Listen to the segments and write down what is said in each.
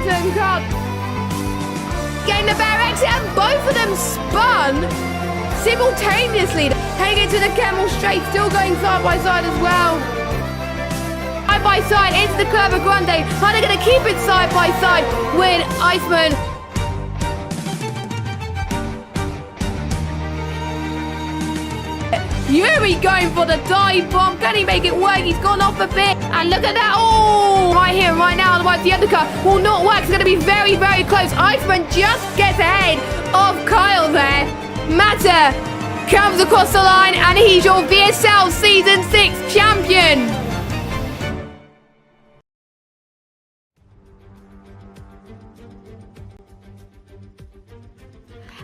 Matter and Cut getting the better exit, and both of them spun simultaneously. Taking it to the Camel Straight, still going side by side as well. Side by side into the Curva Grande. Are they going to keep it side by side with Iceman? Yuri going for the dive bomb. Can he make it work? He's gone off a bit. And look at that. Oh, right here, right now. Otherwise, the undercut will not work. It's going to be very, very close. Iceman just gets ahead of Kyle there. Matter comes across the line, and he's your VSL Season 6 champion.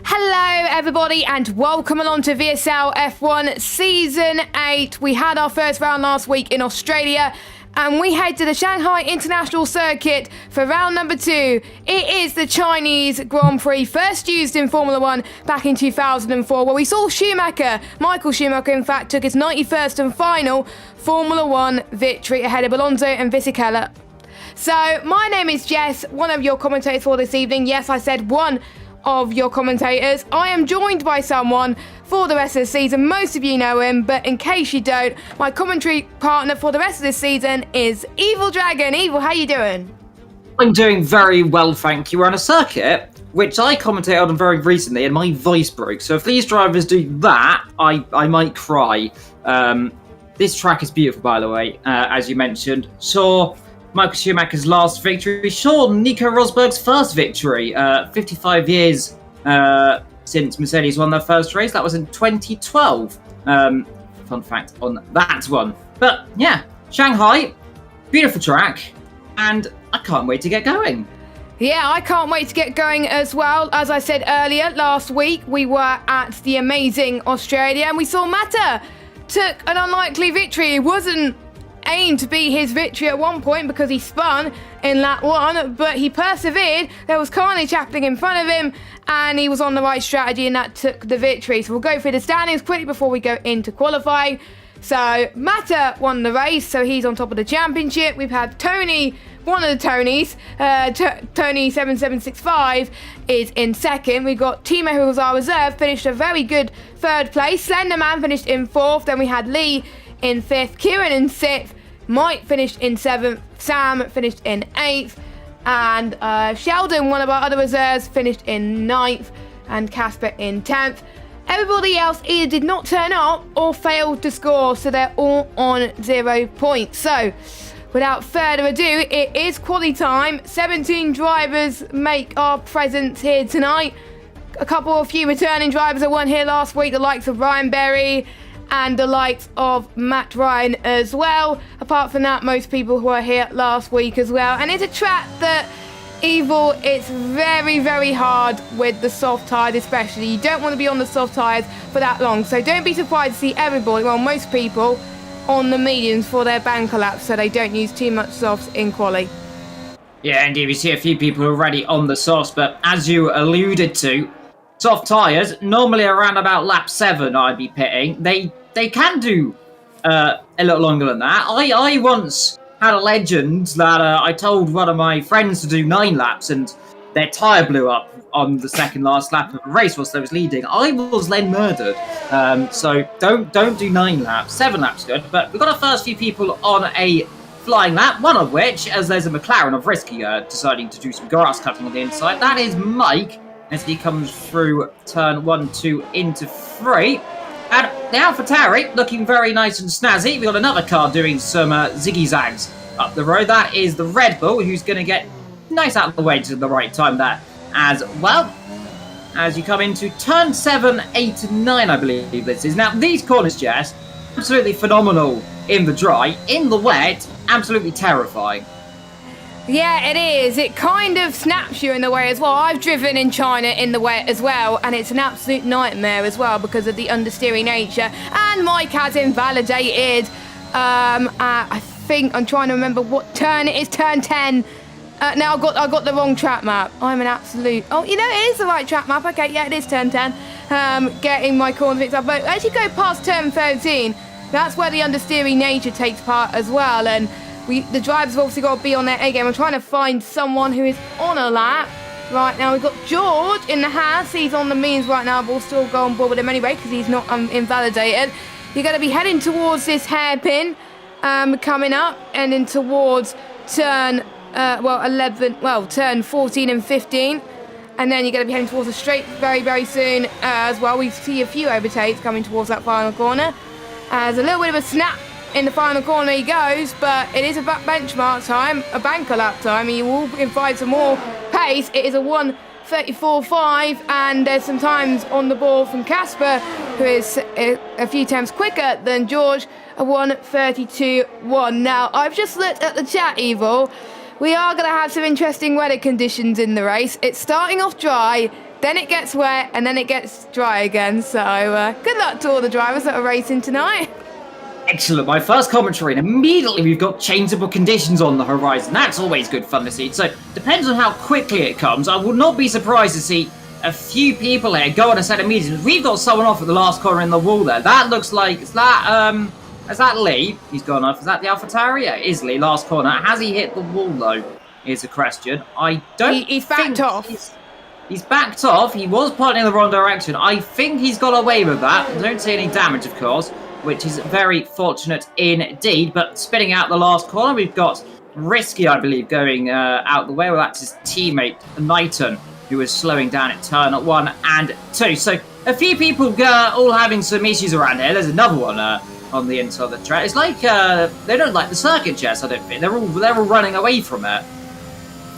Hello everybody and welcome along to VSL F1 Season 8. We had our first round last week in Australia and we head to the Shanghai International Circuit for round number 2. It is the Chinese Grand Prix, first used in Formula 1 back in 2004, where we saw Michael Schumacher in fact, took his 91st and final Formula 1 victory ahead of Alonso and Fisichella. So my name is Jess, one of your commentators for this evening. Yes, I said one of your commentators. I am joined by someone for the rest of the season. Most of you know him, but in case you don't, my commentary partner for the rest of this season is Evil Dragon. Evil, how you doing? I'm doing very well, thank you. We're on a circuit which I commentated on very recently and my voice broke. So if these drivers do that, I might cry. This track is beautiful, by the way, as you mentioned. Saw Michael Schumacher's last victory. Sure, Nico Rosberg's first victory. 55 years since Mercedes won their first race. That was in 2012. Fun fact on that one. But yeah, Shanghai, beautiful track, and I can't wait to get going. Yeah, I can't wait to get going as well. As I said earlier, last week we were at the amazing Australia and we saw Matter took an unlikely victory. It wasn't aimed to be his victory at one point because he spun in lap 1, but he persevered. There was carnage happening in front of him and he was on the right strategy and that took the victory. So we'll go through the standings quickly before we go into qualifying. So Matter won the race, so he's on top of the championship. We've had Tony, one of the Tonys, Tony 7765 is in second. We've got Timo, who was our reserve, finished a very good third place. Slenderman finished in 4th. Then we had Lee in 5th, Kieran in 6th, Mike finished in 7th, Sam finished in 8th, and Sheldon, one of our other reserves, finished in 9th, and Casper in 10th. Everybody else either did not turn up or failed to score, so they're all on 0 points. So, without further ado, it is quali time. 17 drivers make our presence here tonight. A few returning drivers that weren't here last week, the likes of Ryan Berry and the likes of Matt Ryan as well. Apart from that, most people who were here last week as well. And it's a track that, Evil, it's very, very hard with the soft tyres especially. You don't want to be on the soft tyres for that long. So don't be surprised to see everybody, well, most people, on the mediums for their banker laps so they don't use too much softs in quali. Yeah, indeed, we see a few people already on the softs, but as you alluded to, soft tyres, normally around about lap 7 I'd be pitting. They can do a little longer than that. I once had a legend that I told one of my friends to do 9 laps and their tyre blew up on the second last lap of a race whilst they was leading. I was then murdered. So don't do 9 laps. 7 laps good. But we've got our first few people on a flying lap, one of which, as there's a McLaren of Risky deciding to do some grass cutting on the inside. That is Mike as he comes through turn 1, 2 into 3. And now for Terry, looking very nice and snazzy. We've got another car doing some ziggy-zags up the road. That is the Red Bull, who's going to get nice out of the way to the right time there as well. As you come into turn 7, 8, and 9, I believe this is. Now, these corners, Jess, absolutely phenomenal in the dry. In the wet, absolutely terrifying. Yeah, it is. It kind of snaps you in the way as well. I've driven in China in the wet as well, and it's an absolute nightmare as well because of the understeering nature. And Mike has invalidated, I think, I'm trying to remember what turn it is, turn 10. Now I got the wrong track map. I'm an absolute, oh, you know, it is the right track map. Okay, yeah, it is turn 10. Getting my corners mixed up. But as you go past turn 13, that's where the understeering nature takes part as well. And the drivers have obviously got to be on their A game. I'm trying to find someone who is on a lap. Right now, we've got George in the house. He's on the means right now, but we'll still go on board with him anyway because he's not invalidated. You're going to be heading towards this hairpin coming up, and then towards turn 14 and 15. And then you're going to be heading towards a straight very, very soon as well. We see a few overtakes coming towards that final corner. There's a little bit of a snap in the final corner he goes, but it is a benchmark time, a banker lap time. He will provide some more pace. It is a 1:34.5, and there's some times on the ball from Casper, who is a few times quicker than George, a 1:32.1. Now, I've just looked at the chat, Evil. We are going to have some interesting weather conditions in the race. It's starting off dry, then it gets wet, and then it gets dry again. So good luck to all the drivers that are racing tonight. Excellent. My first commentary, and immediately we've got changeable conditions on the horizon. That's always good fun to see. So, depends on how quickly it comes. I would not be surprised to see a few people here go on a set of mediums. We've got someone off at the last corner in the wall there. That looks like, is that Lee? He's gone off. Is that the AlphaTauri? Yeah, it is Lee, last corner. Has he hit the wall, though? Is the question. I don't He's backed off. He's backed off. He was pointing in the wrong direction. I think he's got away with that. I don't see any damage, of course, which is very fortunate indeed. But spinning out the last corner, we've got Risky, I believe, going out the way. Well, that's his teammate, Knighton, who is slowing down at turn 1 and 2. So a few people all having some issues around here. There's another one on the inside of the track. It's like they don't like the circuit chess, I don't think. They're all running away from it.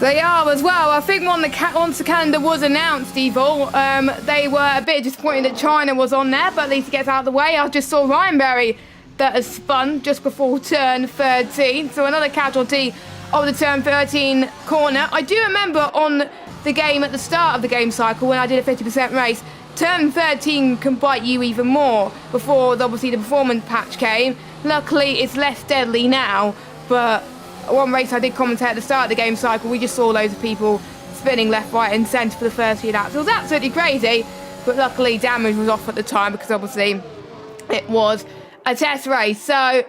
They are as well. I think once the calendar was announced, Evil, they were a bit disappointed that China was on there, but at least it gets out of the way. I just saw Ryan Berry that has spun just before turn 13, so another casualty of the turn 13 corner. I do remember on the game at the start of the game cycle when I did a 50% race, turn 13 can bite you even more before obviously the performance patch came. Luckily it's less deadly now, but one race I did commentate at the start of the game cycle, we just saw loads of people spinning left, right and centre for the first few laps. It was absolutely crazy, but luckily damage was off at the time because obviously it was a test race. So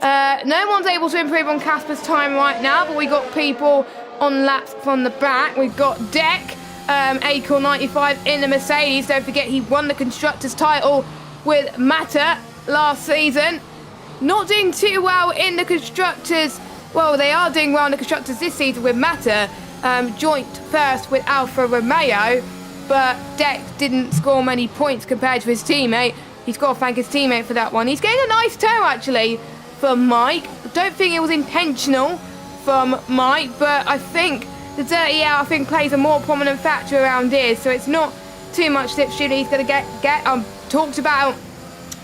no one's able to improve on Casper's time right now, but we got people on laps from the back. We've got Deck, Acorn 95 in the Mercedes. Don't forget he won the Constructors title with Mata last season. Not doing too well in the Constructors. Well, they are doing well in the Constructors this season with Mata, joint first with Alfa Romeo, but Deck didn't score many points compared to his teammate. He's got to thank his teammate for that one. He's getting a nice tow actually from Mike. I don't think it was intentional from Mike, but I think the dirty air plays a more prominent factor around here, so it's not too much slipstream he's going to get. Talked about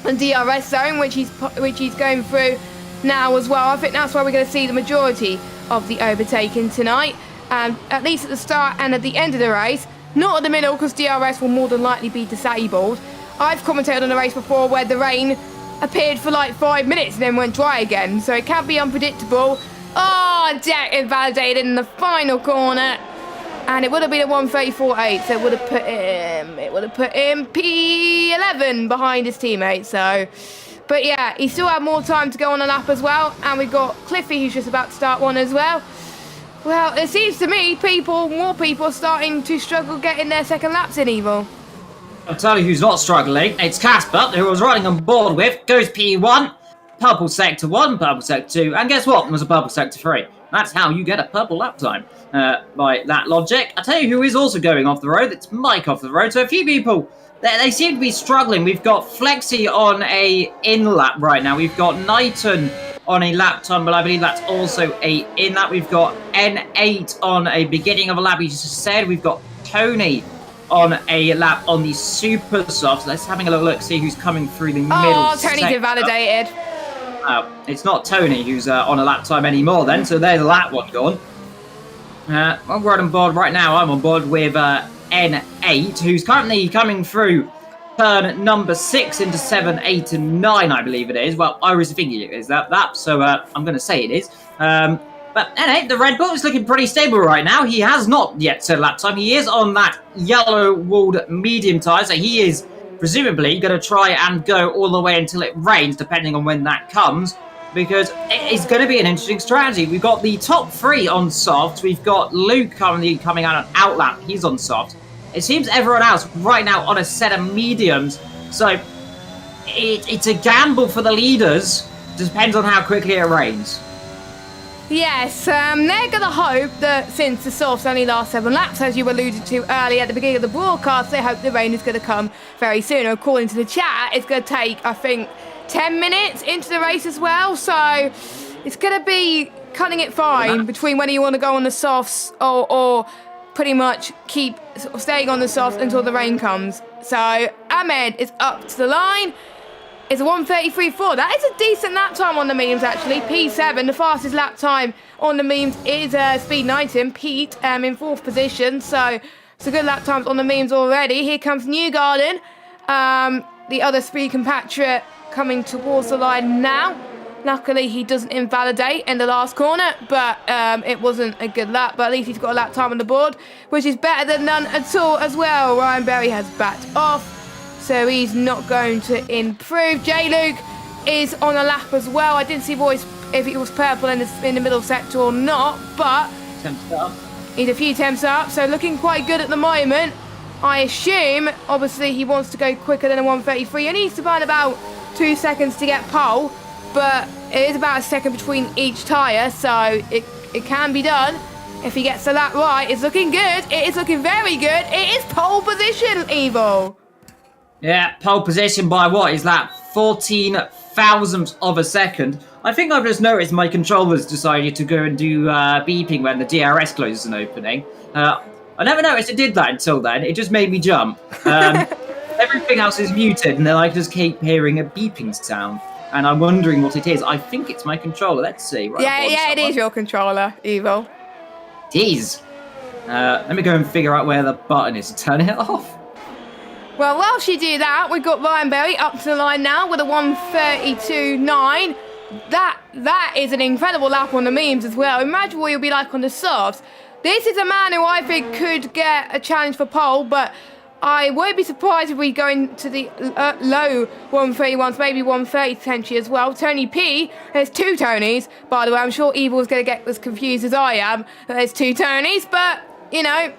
the DRS zone, which he's going through now as well. I think that's where we're going to see the majority of the overtaking tonight, at least at the start and at the end of the race. Not at the middle, because DRS will more than likely be disabled. I've commentated on a race before where the rain appeared for like 5 minutes and then went dry again, so it can be unpredictable. Oh, Jack invalidated in the final corner, and it would have been a 1:34.8, so it would have put him P11 behind his teammate. So, but yeah, he still had more time to go on a lap as well, and we've got Cliffy who's just about to start one as well. Well, it seems to me more people are starting to struggle getting their second laps in, Evil. I'll tell you who's not struggling. It's Casper, who I was running on board with. Goes P1, purple sector 1, purple sector 2, and guess what? There was a purple sector 3. That's how you get a purple lap time, by that logic. I'll tell you who is also going off the road. It's Mike off the road. So a few people, they seem to be struggling. We've got Flexi on a in-lap right now. We've got Knighton on a lap time, but I believe that's also a in-lap. We've got N8 on a beginning of a lap, he just said. We've got Tony on a lap on the super soft. So let's having a little look, see who's coming through the middle. Oh, Tony's invalidated. It's not Tony who's on a lap time anymore then, so there's the lap one gone. I'm right on board right now. I'm on board with N8, who's currently coming through turn number 6 into 7, 8 and 9, I believe it is. Well, I was thinking it is that, so I'm going to say it is. But anyway, the Red Bull is looking pretty stable right now. He has not yet set a lap time. He is on that yellow-walled medium tyre, so he is presumably going to try and go all the way until it rains, depending on when that comes. because it's going to be an interesting strategy. We've got the top 3 on soft. We've got Luke currently coming out on outlap. He's on soft. It seems everyone else right now on a set of mediums. So it's a gamble for the leaders. Depends on how quickly it rains. Yes, they're going to hope that since the softs only last 7 laps, as you alluded to earlier at the beginning of the broadcast, they hope the rain is going to come very soon. According to the chat, it's going to take, I think, 10 minutes into the race as well. So it's going to be cutting it fine between whether you want to go on the softs or pretty much keep staying on the softs until the rain comes. So Ahmed is up to the line. It's a 1:33.4. That is a decent lap time on the mediums, actually. P7, the fastest lap time on the mediums is Speed 19. Pete in 4th position. So it's a good lap times on the mediums already. Here comes Newgarden, the other speed compatriot coming towards the line now. Luckily, he doesn't invalidate in the last corner, but it wasn't a good lap. But at least he's got a lap time on the board, which is better than none at all as well. Ryan Berry has backed off, so he's not going to improve. J-Luke is on a lap as well. I didn't see if it was purple in the middle sector or not, but he's a few temps up, so looking quite good at the moment. I assume, obviously, he wants to go quicker than a 1:33. He needs to burn about 2 seconds to get pole, but it is about a second between each tyre, so it can be done. If he gets the lap right, it's looking good. It is looking very good. It is pole position, Evil. Yeah, pole position by what? Is that 14 thousandths of a second? I think I've just noticed my controller's decided to go and do beeping when the DRS closes an opening. I never noticed it did that until then. It just made me jump. Everything else is muted, and then I just keep hearing a beeping sound. And I'm wondering what it is. I think it's my controller. Let's see. Right, yeah, it is your controller, Evil. It is. Let me go and figure out where the button is to turn it off. Well, whilst you do that, we've got Ryan Berry up to the line now with a 1:32.9. That is an incredible lap on the memes as well. Imagine what you'll be like on the softs. This is a man who I think could get a challenge for pole, but I won't be surprised if we go into the low 1:31s, maybe 1:30 potentially as well. Tony P, there's 2 Tonys, by the way. I'm sure Evil's going to get as confused as I am that there's 2 Tonys, but, you know,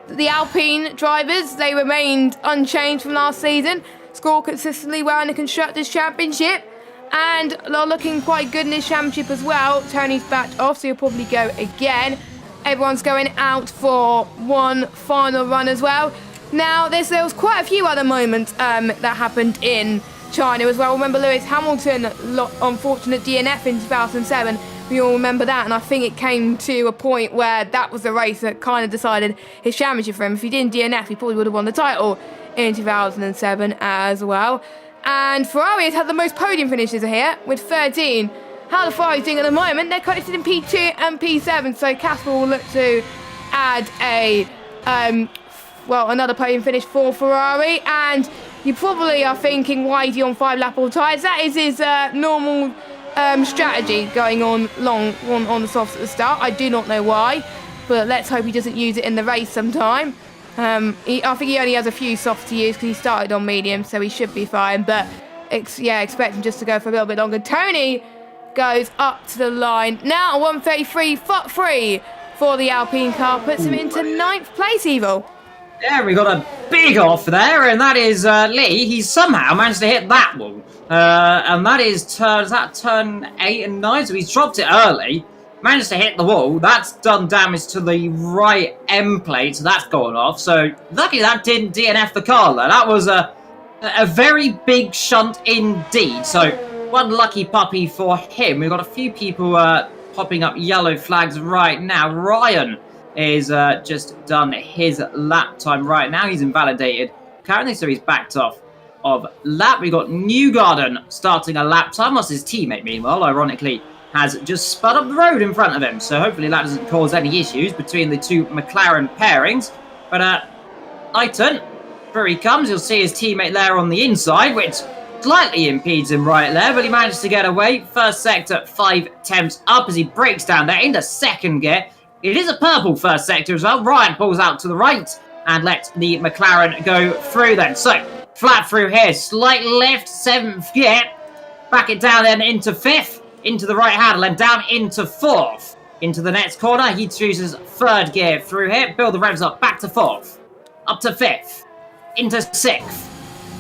the Alpine drivers, they remained unchanged from last season, score consistently well in the Constructors' Championship, and they're looking quite good in this championship as well. Tony's backed off, so he'll probably go again. Everyone's going out for one final run as well. Now, there was quite a few other moments that happened in China as well. Remember Lewis Hamilton, unfortunate DNF in 2007. We all remember that, and I think it came to a point where that was the race that kind of decided his championship for him. If he didn't DNF, he probably would have won the title in 2007 as well. And Ferrari has had the most podium finishes here with 13. How the Ferrari's doing at the moment, they're connected in P2 and P7, so Casper will look to add another podium finish for Ferrari. And you probably are thinking, why is he on 5-lap all tyres? That is his normal strategy, going on long on the softs at the start. I do not know why, but let's hope he doesn't use it in the race sometime. I think he only has a few softs to use because he started on medium, so he should be fine. But expect him just to go for a little bit longer. Tony goes up to the line now. 1:33.3 for the Alpine car, puts him into 9th place. Evil. Yeah, we got a big off there, and that is Lee. He's somehow managed to hit that wall. And that is turn 8 and 9, so he's dropped it early. Managed to hit the wall. That's done damage to the right end plate, so that's gone off. So lucky that didn't DNF the car there. That was a very big shunt indeed. So one lucky puppy for him. We've got a few people popping up yellow flags right now. Ryan is just done his lap time right now. He's invalidated currently, so he's backed off of lap. We got Newgarden starting a lap time, whilst his teammate, meanwhile, ironically, has just spud up the road in front of him. So hopefully that doesn't cause any issues between the 2 McLaren pairings. But Aiton, here he comes. You'll see his teammate there on the inside, which slightly impedes him right there, but he managed to get away. First sector, 5 temps up as he breaks down there into second gear. It is a purple first sector as well. Ryan pulls out to the right and lets the McLaren go through then. So, flat through here, slight lift, 7th gear. Back it down then into 5th, into the right handle, and down into 4th. Into the next corner, he chooses 3rd gear through here, build the revs up, back to 4th, up to 5th, into 6th,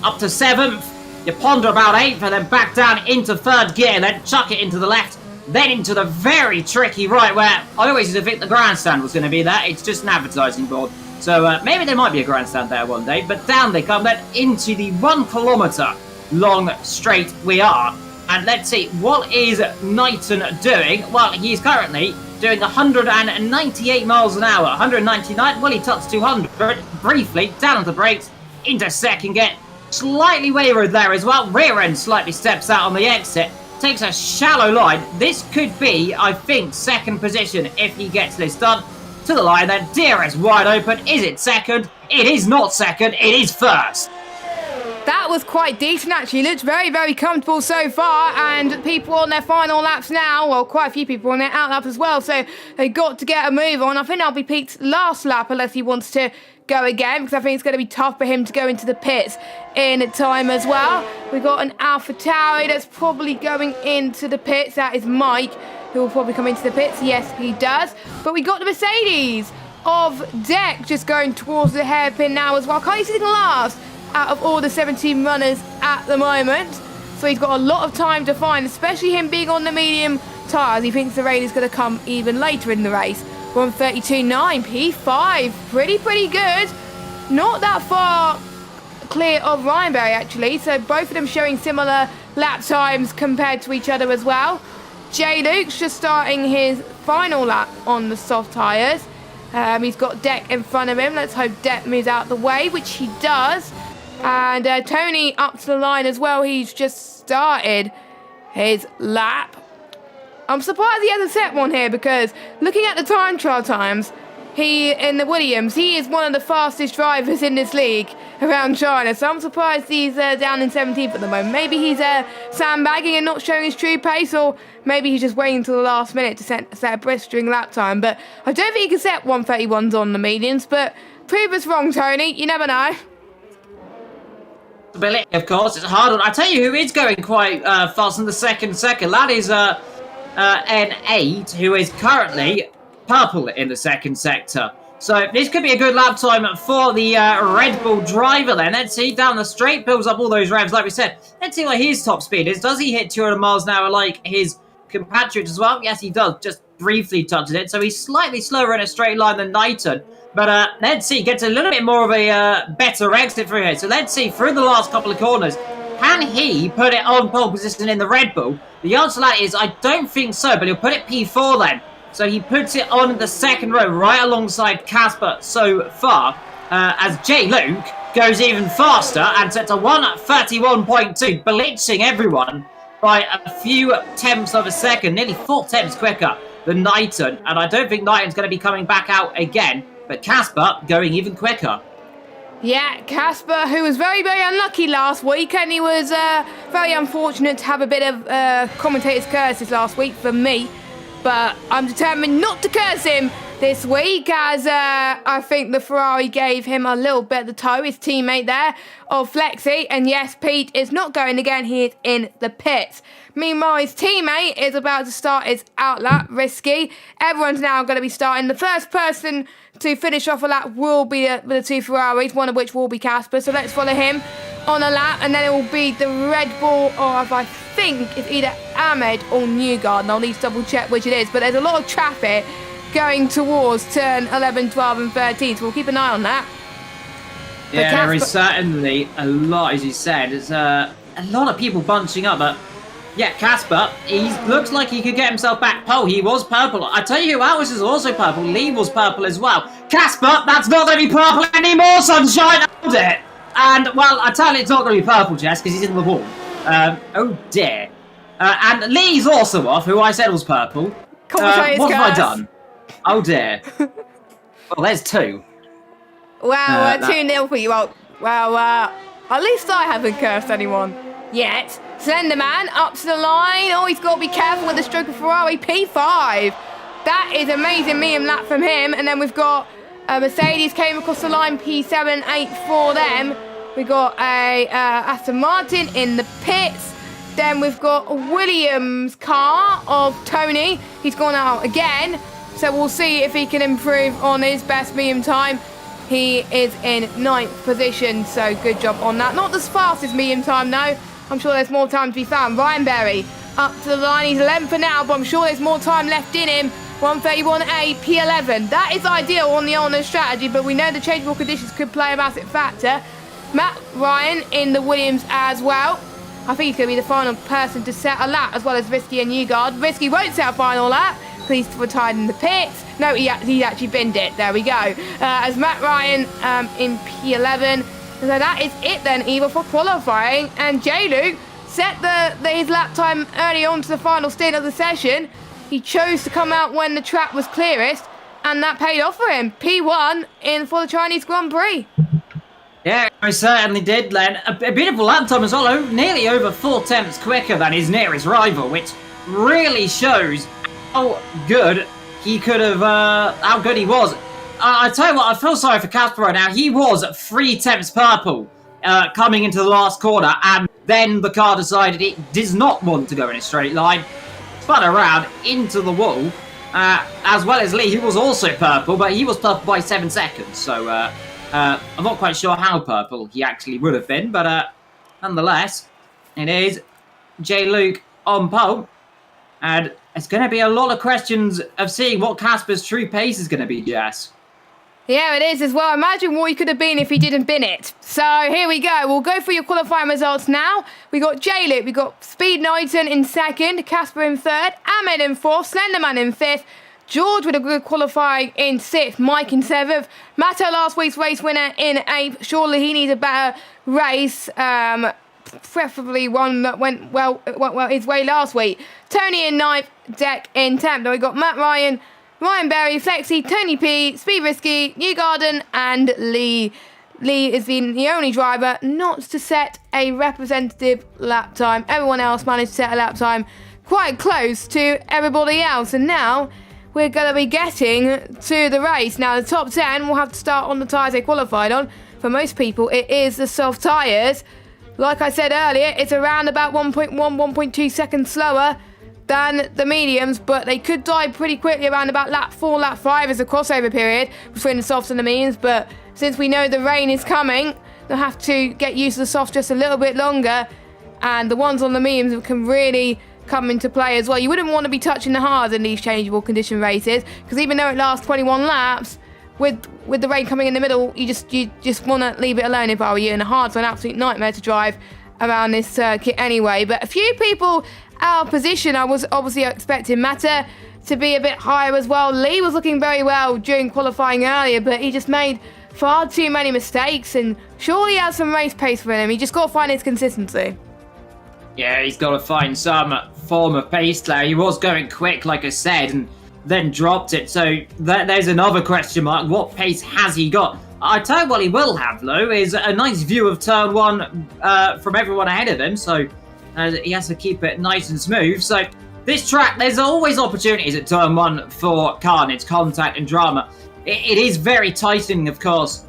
up to 7th, you ponder about 8th, and then back down into 3rd gear, then chuck it into the left, then into the very tricky right, where I always used to think the grandstand was going to be there. It's just an advertising board. So maybe there might be a grandstand there one day, but down they come then into the 1 kilometre long straight we are. And let's see, what is Knighton doing? Well, he's currently doing 198 miles an hour. 199, well, he touched 200 briefly, down on the brakes, into second gear. Slightly wayward there as well. Rear end slightly steps out on the exit. Takes a shallow line. This could be, I think, 2nd position if he gets this done. To the line then, DRS wide open. Is it 2nd? It is not 2nd, it is 1st. That was quite decent, actually. Looks very, very comfortable so far. And people on their final laps now, well, quite a few people on their out lap as well. So they got to get a move on. I think that'll be Pete's last lap unless he wants to go again, because I think it's going to be tough for him to go into the pits in time as well. We've got an AlphaTauri that's probably going into the pits. That is Mike, who will probably come into the pits. Yes, he does. But we got the Mercedes of Deck just going towards the hairpin now as well. Can't you see the last out of all the 17 runners at the moment? So he's got a lot of time to find, especially him being on the medium tyres. He thinks the rain is going to come even later in the race. 132.9, P5, pretty good. Not that far clear of Ryanberry actually, so both of them showing similar lap times compared to each other as well. J. Luke's just starting his final lap on the soft tyres. He's got Deck in front of him. Let's hope Deck moves out the way, which he does. And Tony up to the line as well. He's just started his lap. I'm surprised he hasn't set one here, because looking at the time trial times, he, in the Williams, he is one of the fastest drivers in this league around China. So I'm surprised he's down in 17th at the moment. Maybe he's sandbagging and not showing his true pace, or maybe he's just waiting until the last minute to set a blistering lap time. But I don't think he can set 131s on the medians, but prove us wrong, Tony. You never know. Of course, it's a hard one. I tell you who is going quite fast in the second. That is N8, who is currently purple in the second sector. So this could be a good lap time for the Red Bull driver then. Let's see, down the straight, builds up all those revs like we said. Let's see what his top speed is. Does he hit 200 miles an hour like his compatriot as well? Yes, he does. Just briefly touches it. So he's slightly slower in a straight line than Knighton. But let's see, gets a little bit more of a better exit through here. So let's see, through the last couple of corners, can he put it on pole position in the Red Bull? The answer to that is, I don't think so, but he'll put it P4 then. So he puts it on the second row, right alongside Casper so far, as J. Luke goes even faster and sets a 1:31.2, blitzing everyone by a few tenths of a second, nearly 4 tenths quicker than Knighton. And I don't think Knighton's going to be coming back out again, but Casper going even quicker. Yeah, Casper, who was very, very unlucky last week, and he was very unfortunate to have a bit of commentator's curses last week for me. But I'm determined not to curse him this week, as I think the Ferrari gave him a little bit of the toe, his teammate there, of Flexi. And yes, Pete is not going again, he is in the pits. Meanwhile, his teammate is about to start his out lap, Risky. Everyone's now going to be starting. The first person to finish off a lap will be the two Ferraris, one of which will be Casper. So let's follow him on a lap, and then it will be the Red Bull, or if I think it's either Ahmed or Newgarden. I'll need to double check which it is, but there's a lot of traffic going towards turn 11, 12 and 13, so we'll keep an eye on that. Yeah, there is certainly a lot, as you said. There's a lot of people bunching up, but yeah, Casper, he looks like he could get himself back pole. He was purple. I tell you who else is also purple. Lee was purple as well. Casper, that's not going to be purple anymore, sunshine. Hold it. And, well, I tell you it's not going to be purple, Jess, because he's in the wall. Oh, dear. And Lee's also off, who I said was purple. What have I done? Oh, dear. Well, there's 2. Well, 2-0 for you. Well, at least I haven't cursed anyone yet. Slenderman up to the line. Oh, he's got to be careful with the stroke of Ferrari. P5. That is amazing medium lap from him. And then we've got Mercedes came across the line. P7, 8 for them. We got a Aston Martin in the pits. Then we've got Williams' car of Tony. He's gone out again. So we'll see if he can improve on his best medium time. He is in 9th position, so good job on that. Not the fastest medium time, though. I'm sure there's more time to be found. Ryan Berry up to the line. He's 11th for now, but I'm sure there's more time left in him. 1:31.8, P11. That is ideal on the honor strategy, but we know the changeable conditions could play a massive factor. Matt Ryan in the Williams as well. I think he's going to be the final person to set a lap, as well as Risky and Newgard. Risky won't set a final lap. He's retired in the pits. No, he actually binned it. There we go. As Matt Ryan in P11. So that is it then, Eva, for qualifying. And J-Luke set his lap time early on to the final stint of the session. He chose to come out when the track was clearest, and that paid off for him. P1 for the Chinese Grand Prix. Yeah, I certainly did, Len. A beautiful lap time as well, nearly over 4 tenths quicker than his nearest rival, which really shows how good he could have, how good he was. I tell you what, I feel sorry for Casper right now. He was 3 tenths purple coming into the last corner, and then the car decided it does not want to go in a straight line. Spun around into the wall, as well as Lee, who was also purple, but he was purple by 7 seconds, so I'm not quite sure how purple he actually would have been, but nonetheless, it is J-Luke on pole, and it's going to be a lot of questions of seeing what Casper's true pace is going to be, Jess. Yeah, it is as well. Imagine what he could have been if he didn't bin it. So here we go. We'll go through your qualifying results now. We got J-Luke, we got Speed Knighton in 2nd, Casper in 3rd, Ahmed in 4th, Slenderman in 5th, George with a good qualifying in 6th, Mike in 7th, Matto last week's race winner in 8th. Surely he needs a better race, preferably one that went well his way last week. Tony in 9th, Deck in 10th. Then we got Matt Ryan, Ryan Berry, Flexi, Tony P, Speed Risky, Newgarden, and Lee. Lee is the only driver not to set a representative lap time. Everyone else managed to set a lap time quite close to everybody else. And now we're going to be getting to the race. Now, the top 10 will have to start on the tyres they qualified on. For most people, it is the soft tyres. Like I said earlier, it's around about 1.1, 1.2 seconds slower than the mediums, but they could die pretty quickly around about lap 4, lap 5 as a crossover period between the softs and the mediums. But since we know the rain is coming, they'll have to get used to the softs just a little bit longer, and the ones on the mediums can really come into play as well. You wouldn't want to be touching the hards in these changeable condition races, because even though it lasts 21 laps, with the rain coming in the middle, you just want to leave it alone if I were you. And the hards are an absolute nightmare to drive around this circuit anyway. But a few people out of position, I was obviously expecting Mata to be a bit higher as well. Lee was looking very well during qualifying earlier, but he just made far too many mistakes, and surely has some race pace for him. He just got to find his consistency. Yeah, he's got to find some form of pace there. He was going quick, like I said, and then dropped it. So there's another question mark. What pace has he got? I tell you what he will have, though, is a nice view of turn 1 from everyone ahead of him. So he has to keep it nice and smooth. So this track, there's always opportunities at turn 1 for carnage, contact, and drama. It is very tightening, of course,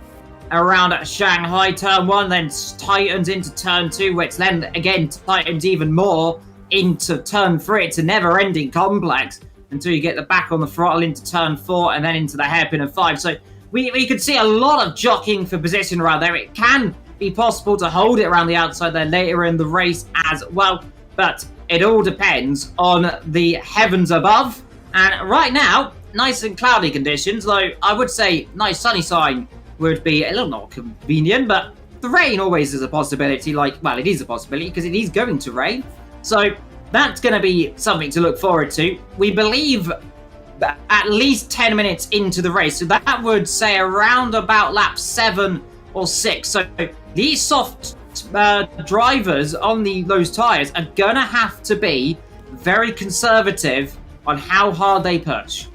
around Shanghai turn 1, then tightens into turn 2, which then again tightens even more into turn 3. It's a never-ending complex until you get the back on the throttle into turn 4 and then into the hairpin of 5. So we could see a lot of jockeying for position around there. It can be possible to hold it around the outside there later in the race as well, but it all depends on the heavens above. And right now, nice and cloudy conditions, though I would say nice sunny sign would be a little more convenient, but the rain always is a possibility. It is a possibility because it is going to rain. So that's going to be something to look forward to. We believe that at least 10 minutes into the race, so that would say around about lap 7 or 6. So these soft drivers on those tyres are going to have to be very conservative on how hard they push.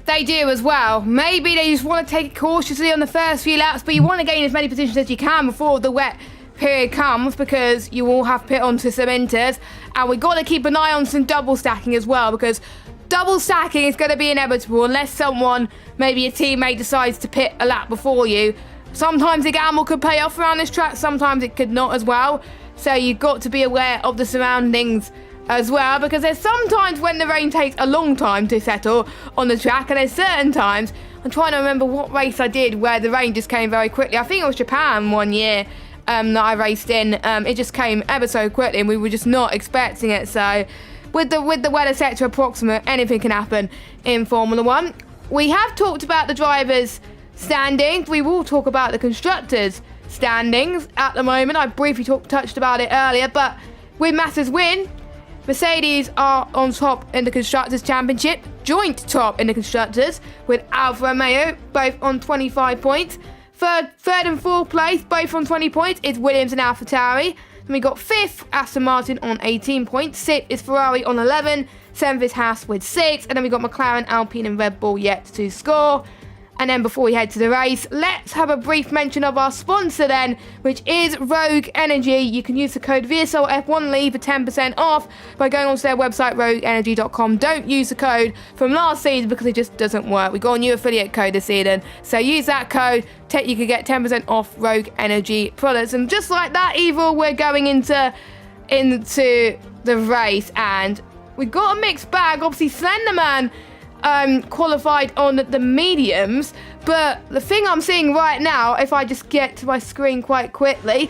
They do as well. Maybe they just want to take it cautiously on the first few laps, but you want to gain as many positions as you can before the wet period comes, because you will have pit onto some inters. And we've got to keep an eye on some double stacking as well, because double stacking is going to be inevitable unless someone, maybe a teammate, decides to pit a lap before you. Sometimes the gamble could pay off around this track, sometimes it could not as well. So you've got to be aware of the surroundings as well, because there's sometimes when the rain takes a long time to settle on the track, and there's certain times, I'm trying to remember what race I did where the rain just came very quickly. I think it was Japan one year that I raced in. It just came ever so quickly and we were just not expecting it. So with the weather set to approximate, anything can happen in Formula 1. We have talked about the drivers' standings. We will talk about the constructors' standings at the moment. I briefly touched about it earlier, but with Massa's win, Mercedes are on top in the Constructors' Championship, joint top in the Constructors, with Alfa Romeo both on 25 points. Third and fourth place, both on 20 points, is Williams and AlphaTauri. Then we got fifth, Aston Martin on 18 points. Sixth is Ferrari on 11. Seventh is Haas with 6. And then we got McLaren, Alpine and Red Bull yet to score. And then before we head to the race, let's have a brief mention of our sponsor then, which is Rogue Energy. You can use the code VSLF1LEAVE for 10% off by going onto their website, rogueenergy.com. Don't use the code from last season because it just doesn't work. We got a new affiliate code this season, so use that code. You can get 10% off Rogue Energy products. And just like that, Evil, we're going into the race, and we got a mixed bag. Obviously, Slenderman qualified on the mediums, but the thing I'm seeing right now, if I just get to my screen quite quickly,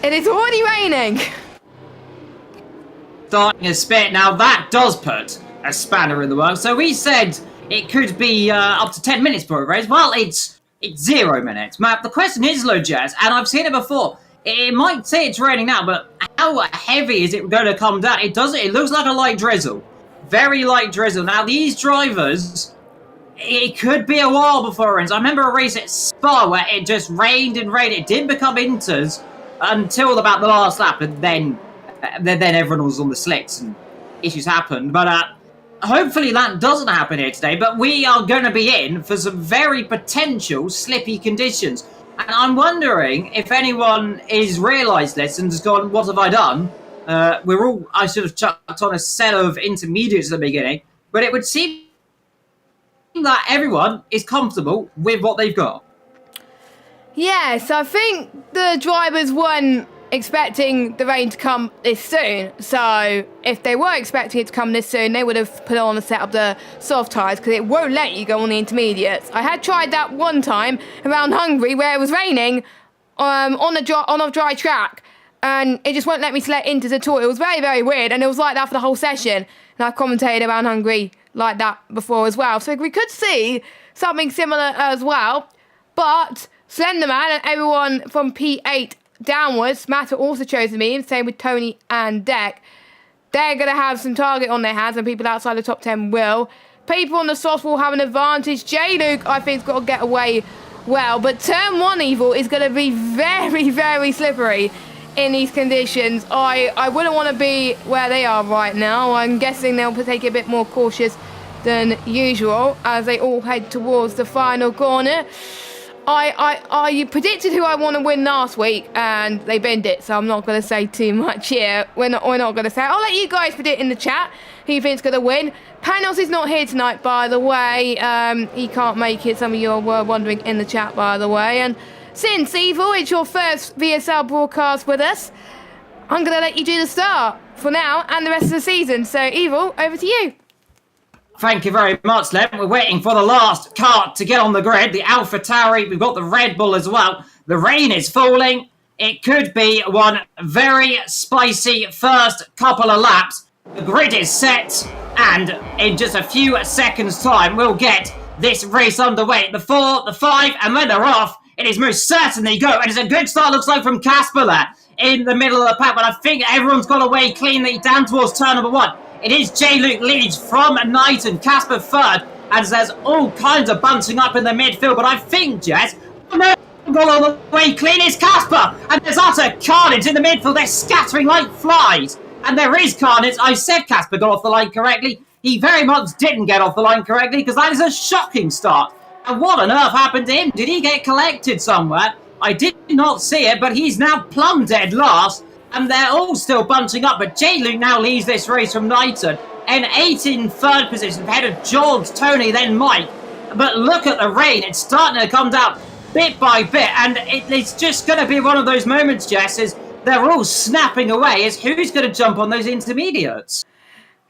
it is already raining. Starting a spit. Now that does put a spanner in the works. So we said it could be up to 10 minutes for a race. Well, it's 0 minutes. Matt, the question is, Jazz, and I've seen it before. It might say it's raining now, but how heavy is it going to come down? It doesn't. It looks like a light drizzle. Very light drizzle. Now, these drivers, it could be a while before it rains. I remember a race at Spa where it just rained and rained. It didn't become inters until about the last lap, and then everyone was on the slicks and issues happened. But hopefully that doesn't happen here today. But we are going to be in for some very potential slippy conditions. And I'm wondering if anyone has realised this and has gone, what have I done? I should have chucked on a set of intermediates at the beginning, but it would seem that everyone is comfortable with what they've got. Yes, I think the drivers weren't expecting the rain to come this soon. So if they were expecting it to come this soon, they would have put on a set of the soft tyres, because it won't let you go on the intermediates. I had tried that one time around Hungary where it was raining on a dry track. And it just won't let me select inters at all. It was very, very weird. And it was like that for the whole session. And I've commentated around Hungary like that before as well. So we could see something similar as well. But Slenderman and everyone from P8 downwards, Matt also chose me, same with Tony and Deck. They're going to have some target on their hands, and people outside the top 10 will. People on the soft will have an advantage. J-Luke, I think, has got to get away well. But turn 1 Evil is going to be very, very slippery in these conditions. I wouldn't want to be where they are right now. I'm guessing they'll take it a bit more cautious than usual as they all head towards the final corner. I predicted who I want to win last week, and they binned it, so I'm not going to say too much here. We're not going to say. I'll let you guys predict in the chat who you think's going to win. Panos is not here tonight, by the way. He can't make it. Some of you were wondering in the chat, by the way. And since, Evil, it's your first VSL broadcast with us, I'm going to let you do the start for now and the rest of the season. So, Evil, over to you. Thank you very much, Len. We're waiting for the last kart to get on the grid. The AlphaTauri, we've got the Red Bull as well. The rain is falling. It could be one very spicy first couple of laps. The grid is set, and in just a few seconds' time, we'll get this race underway. The 4, the 5, and when they're off, it is most certainly go. And it's a good start, looks like, from Casper there in the middle of the pack. But I think everyone's got away cleanly down towards turn number 1. It is J-Luke leads from Knighton, Casper third, and there's all kinds of bunching up in the midfield. But I think, Jess, got all the way clean is Casper, and there's utter carnage in the midfield. They're scattering like flies, and there is carnage. I said Casper got off the line correctly. He very much didn't get off the line correctly, because that is a shocking start. And what on earth happened to him? Did he get collected somewhere? I did not see it, but he's now plumb dead last. And they're all still bunching up. But J-Luke now leads this race from Knighton. And 8 in third position, ahead of George, Tony, then Mike. But look at the rain. It's starting to come down bit by bit. And it's just going to be one of those moments, Jess, is they're all snapping away is who's going to jump on those intermediates.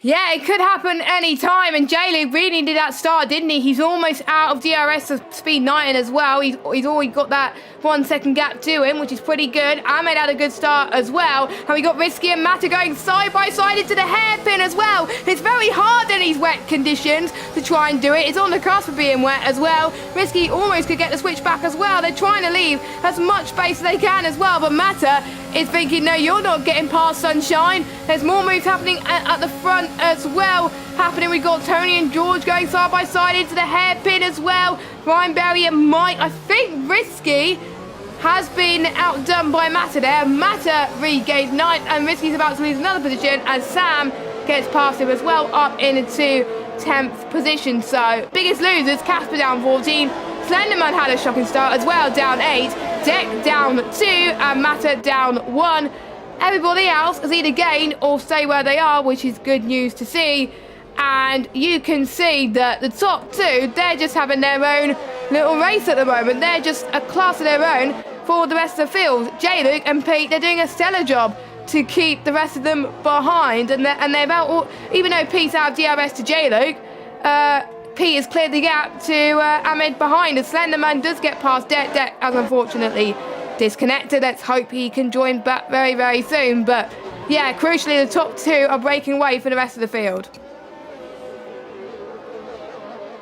Yeah, it could happen any time, and J-Luke really needed that start, didn't he? He's almost out of DRS of speed 9 as well. He's already got that 1 second gap to him, which is pretty good. Ahmed had a good start as well, and we got Risky and Mata going side by side into the hairpin as well. It's very hard in these wet conditions to try and do it. It's on the cusp of being wet as well. Risky almost could get the switch back as well. They're trying to leave as much space as they can as well, but Mata is thinking, no, you're not getting past Sunshine. There's more moves happening at the front as well. We've got Tony and George going side by side into the hairpin as well. Ryan Berry and Mike. I think Risky has been outdone by Mata there. Mata regains 9th, and Risky's about to lose another position as Sam gets past him as well, up into 10th position. So, biggest losers, Casper down 14. Slenderman had a shocking start as well, down 8. Deck down 2, and Mata down 1. Everybody else has either gained or stay where they are, which is good news to see. And you can see that the top 2, they're just having their own little race at the moment. They're just a class of their own for the rest of the field. J-Luke and Pete, they're doing a stellar job to keep the rest of them behind. And they're about, even though Pete's out of DRS to J-Luke, Pete has cleared the gap to Ahmed behind. And Slenderman does get past Deck as unfortunately disconnected. Let's hope he can join back very, very soon. But yeah, crucially, the top 2 are breaking away for the rest of the field.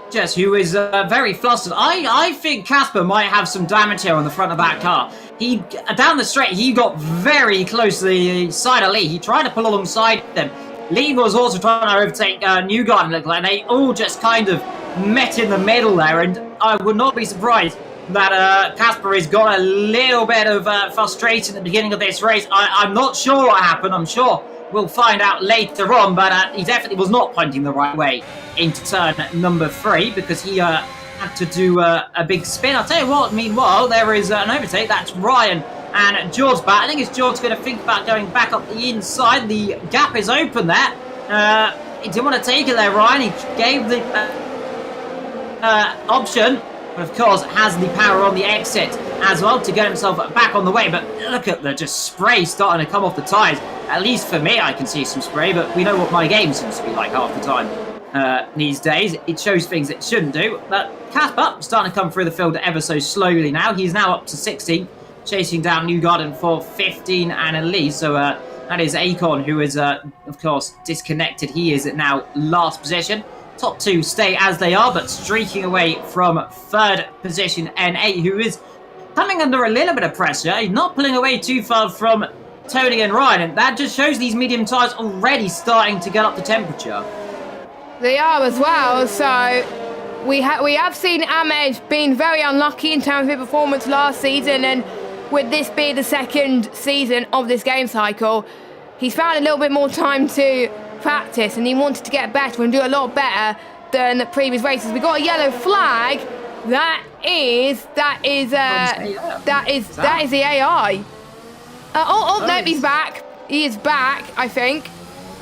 Jess, who is very flustered. I think Casper might have some damage here on the front of that car. He down the straight, he got very close to the side of Lee. He tried to pull alongside them. Lee was also trying to overtake Newgarden, looked like. They all just kind of met in the middle there, and I would not be surprised that Casper has got a little bit of frustration at the beginning of this race. I'm not sure what happened. I'm sure we'll find out later on, but he definitely was not pointing the right way into turn number 3 because he had to do a big spin. I'll tell you what, meanwhile, there is an overtake. That's Ryan and George battling. Is George going to think about going back up the inside? The gap is open there. He didn't want to take it there, Ryan. He gave the option, but of course has the power on the exit as well to get himself back on the way. But look at the just spray starting to come off the tyres. At least for me, I can see some spray, but we know what my game seems to be like half the time these days. It shows things it shouldn't do. But Casper starting to come through the field ever so slowly now. He's now up to 16, chasing down Newgarden for 15 and a lead. So that is Akon, who is, of course, disconnected. He is at now last position. Top 2 stay as they are, but streaking away from 3rd position, N8, who is coming under a little bit of pressure. He's not pulling away too far from Tony and Ryan, and that just shows these medium tyres already starting to get up to temperature. They are as well, so we have seen Ahmed being very unlucky in terms of his performance last season, and with this being the 2nd season of this game cycle, he's found a little bit more time to practice, and he wanted to get better and do a lot better than the previous races. We got a yellow flag. That is the AI. No, he's back. He is back, I think.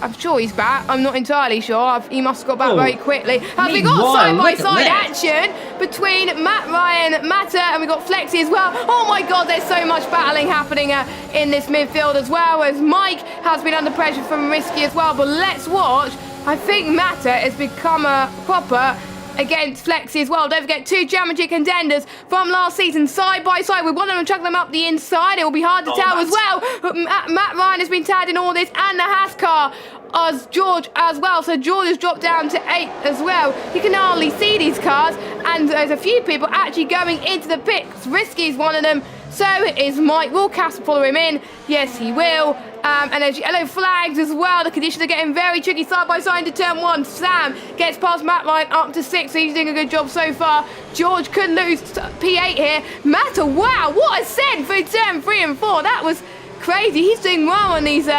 I'm sure he's back. I'm not entirely sure. He must have got back very quickly. As we got side-by-side action between Matt Ryan, Mata, and we got Flexi as well. Oh my God, there's so much battling happening in this midfield as well, as Mike has been under pressure from Risky as well. But let's watch. I think Mata has become a proper against Flexi as well. Don't forget, 2 championship contenders from last season side by side. We want to chuck them up the inside. It will be hard to tell as well. But Matt Ryan has been tagged in all this, and the Haas car as George as well. So George has dropped down to 8 as well. You can hardly see these cars, and there's a few people actually going into the pits. Risky is one of them. So is Mike. Will Casper follow him in? Yes, he will. And there's yellow flags as well. The conditions are getting very tricky side by side into turn 1. Sam gets past Matt Ryan up to 6, so he's doing a good job so far. George could lose P8 here. Mata, wow, what a send for turn 3 and 4. That was crazy. He's doing well on these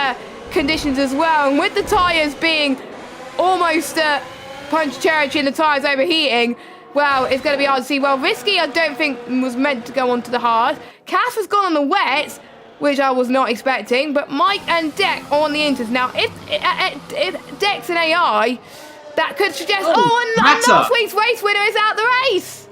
conditions as well. And with the tyres being almost punch territory and the tyres overheating, well, it's going to be hard to see. Well, Risky, I don't think was meant to go onto the hard. Cass has gone on the wets, which I was not expecting. But Mike and Deck are on the inters. Now, if Deck's an AI, that could suggest... and last week's race winner is out the race.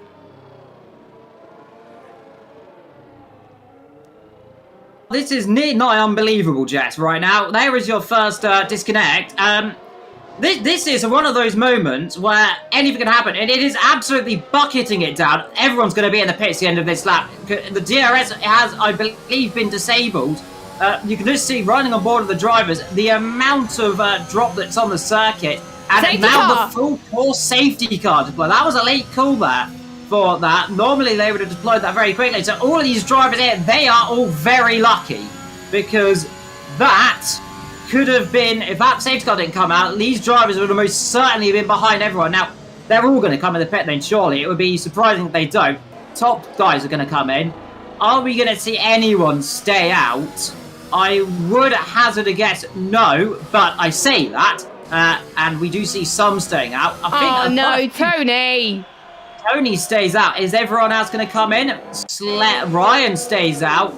this is near nigh unbelievable, Jess, right now. There is your first disconnect. This is one of those moments where anything can happen, and it is absolutely bucketing it down. Everyone's going to be in the pits at the end of this lap. The DRS has, I believe, been disabled. You can just see running on board of the drivers, the amount of drop that's on the circuit, and Safety now car. the full course safety car deploy. That was a late call there for that. Normally they would have deployed that very quickly. So all of these drivers here, they are all very lucky, because that could have been, if that safety car didn't come out, these drivers would have most certainly been behind everyone. Now, they're all going to come in the pit lane, surely. It would be surprising if they don't. Top guys are going to come in. Are we going to see anyone stay out? I would hazard a guess no, but I say that, and we do see some staying out. I think no, Tony! Tony stays out. Is everyone else going to come in? Ryan stays out.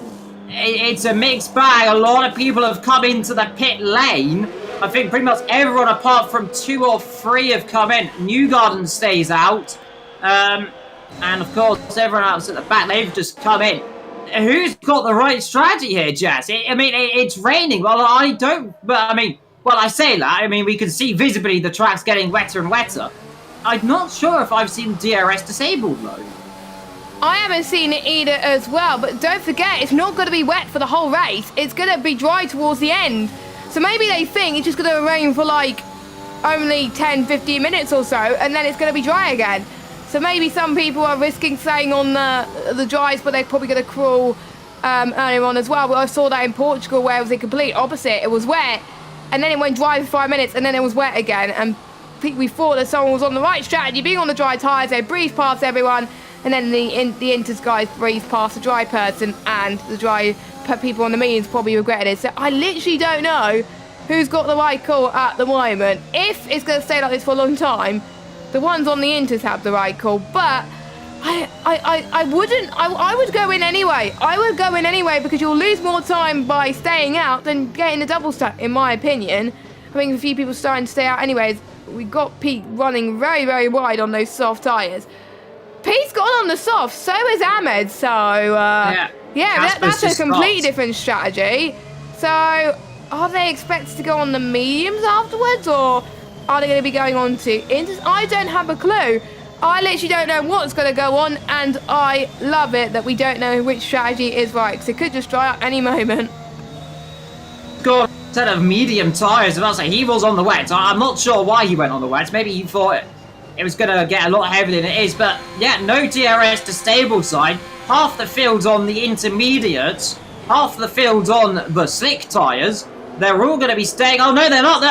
It's a mixed bag. A lot of people have come into the pit lane. I think pretty much everyone apart from 2 or 3 have come in. Newgarden stays out. And of course, everyone else at the back, they've just come in. Who's got the right strategy here, Jess? It's raining. Well, I don't... But, I say that. We can see visibly the track's getting wetter and wetter. I'm not sure if I've seen DRS disabled, though. I haven't seen it either as well, but don't forget, it's not going to be wet for the whole race. It's going to be dry towards the end. So maybe they think it's just going to rain for like only 10, 15 minutes or so, and then it's going to be dry again. So maybe some people are risking staying on the dries, but they're probably going to crawl earlier on as well. But I saw that in Portugal where it was the complete opposite. It was wet, and then it went dry for 5 minutes, and then it was wet again. And we thought that someone was on the right strategy, being on the dry tyres, they breezed past everyone. And then the Inters guys breezed past the dry person, and the dry people on the mediums probably regretted it. So I literally don't know who's got the right call at the moment. If it's going to stay like this for a long time, the ones on the Inters have the right call. But I would go in anyway. I would go in anyway, because you'll lose more time by staying out than getting the double stack, in my opinion. I think a few people starting to stay out anyways. We got Pete running very, very wide on those soft tyres. Pete's gone on the soft, so is Ahmed, so that's a completely different strategy. So are they expected to go on the mediums afterwards, or are they going to be going on to Inters? I don't have a clue. I literally don't know what's going to go on, and I love it that we don't know which strategy is right, because it could just dry up any moment. Got a set of medium tyres, and I'll say he was on the wet. I'm not sure why he went on the wet. Maybe he thought it was going to get a lot heavier than it is, but yeah, no DRS to stable side. Half the field's on the intermediates, half the field's on the slick tyres. They're all going to be staying. Oh no, they're not.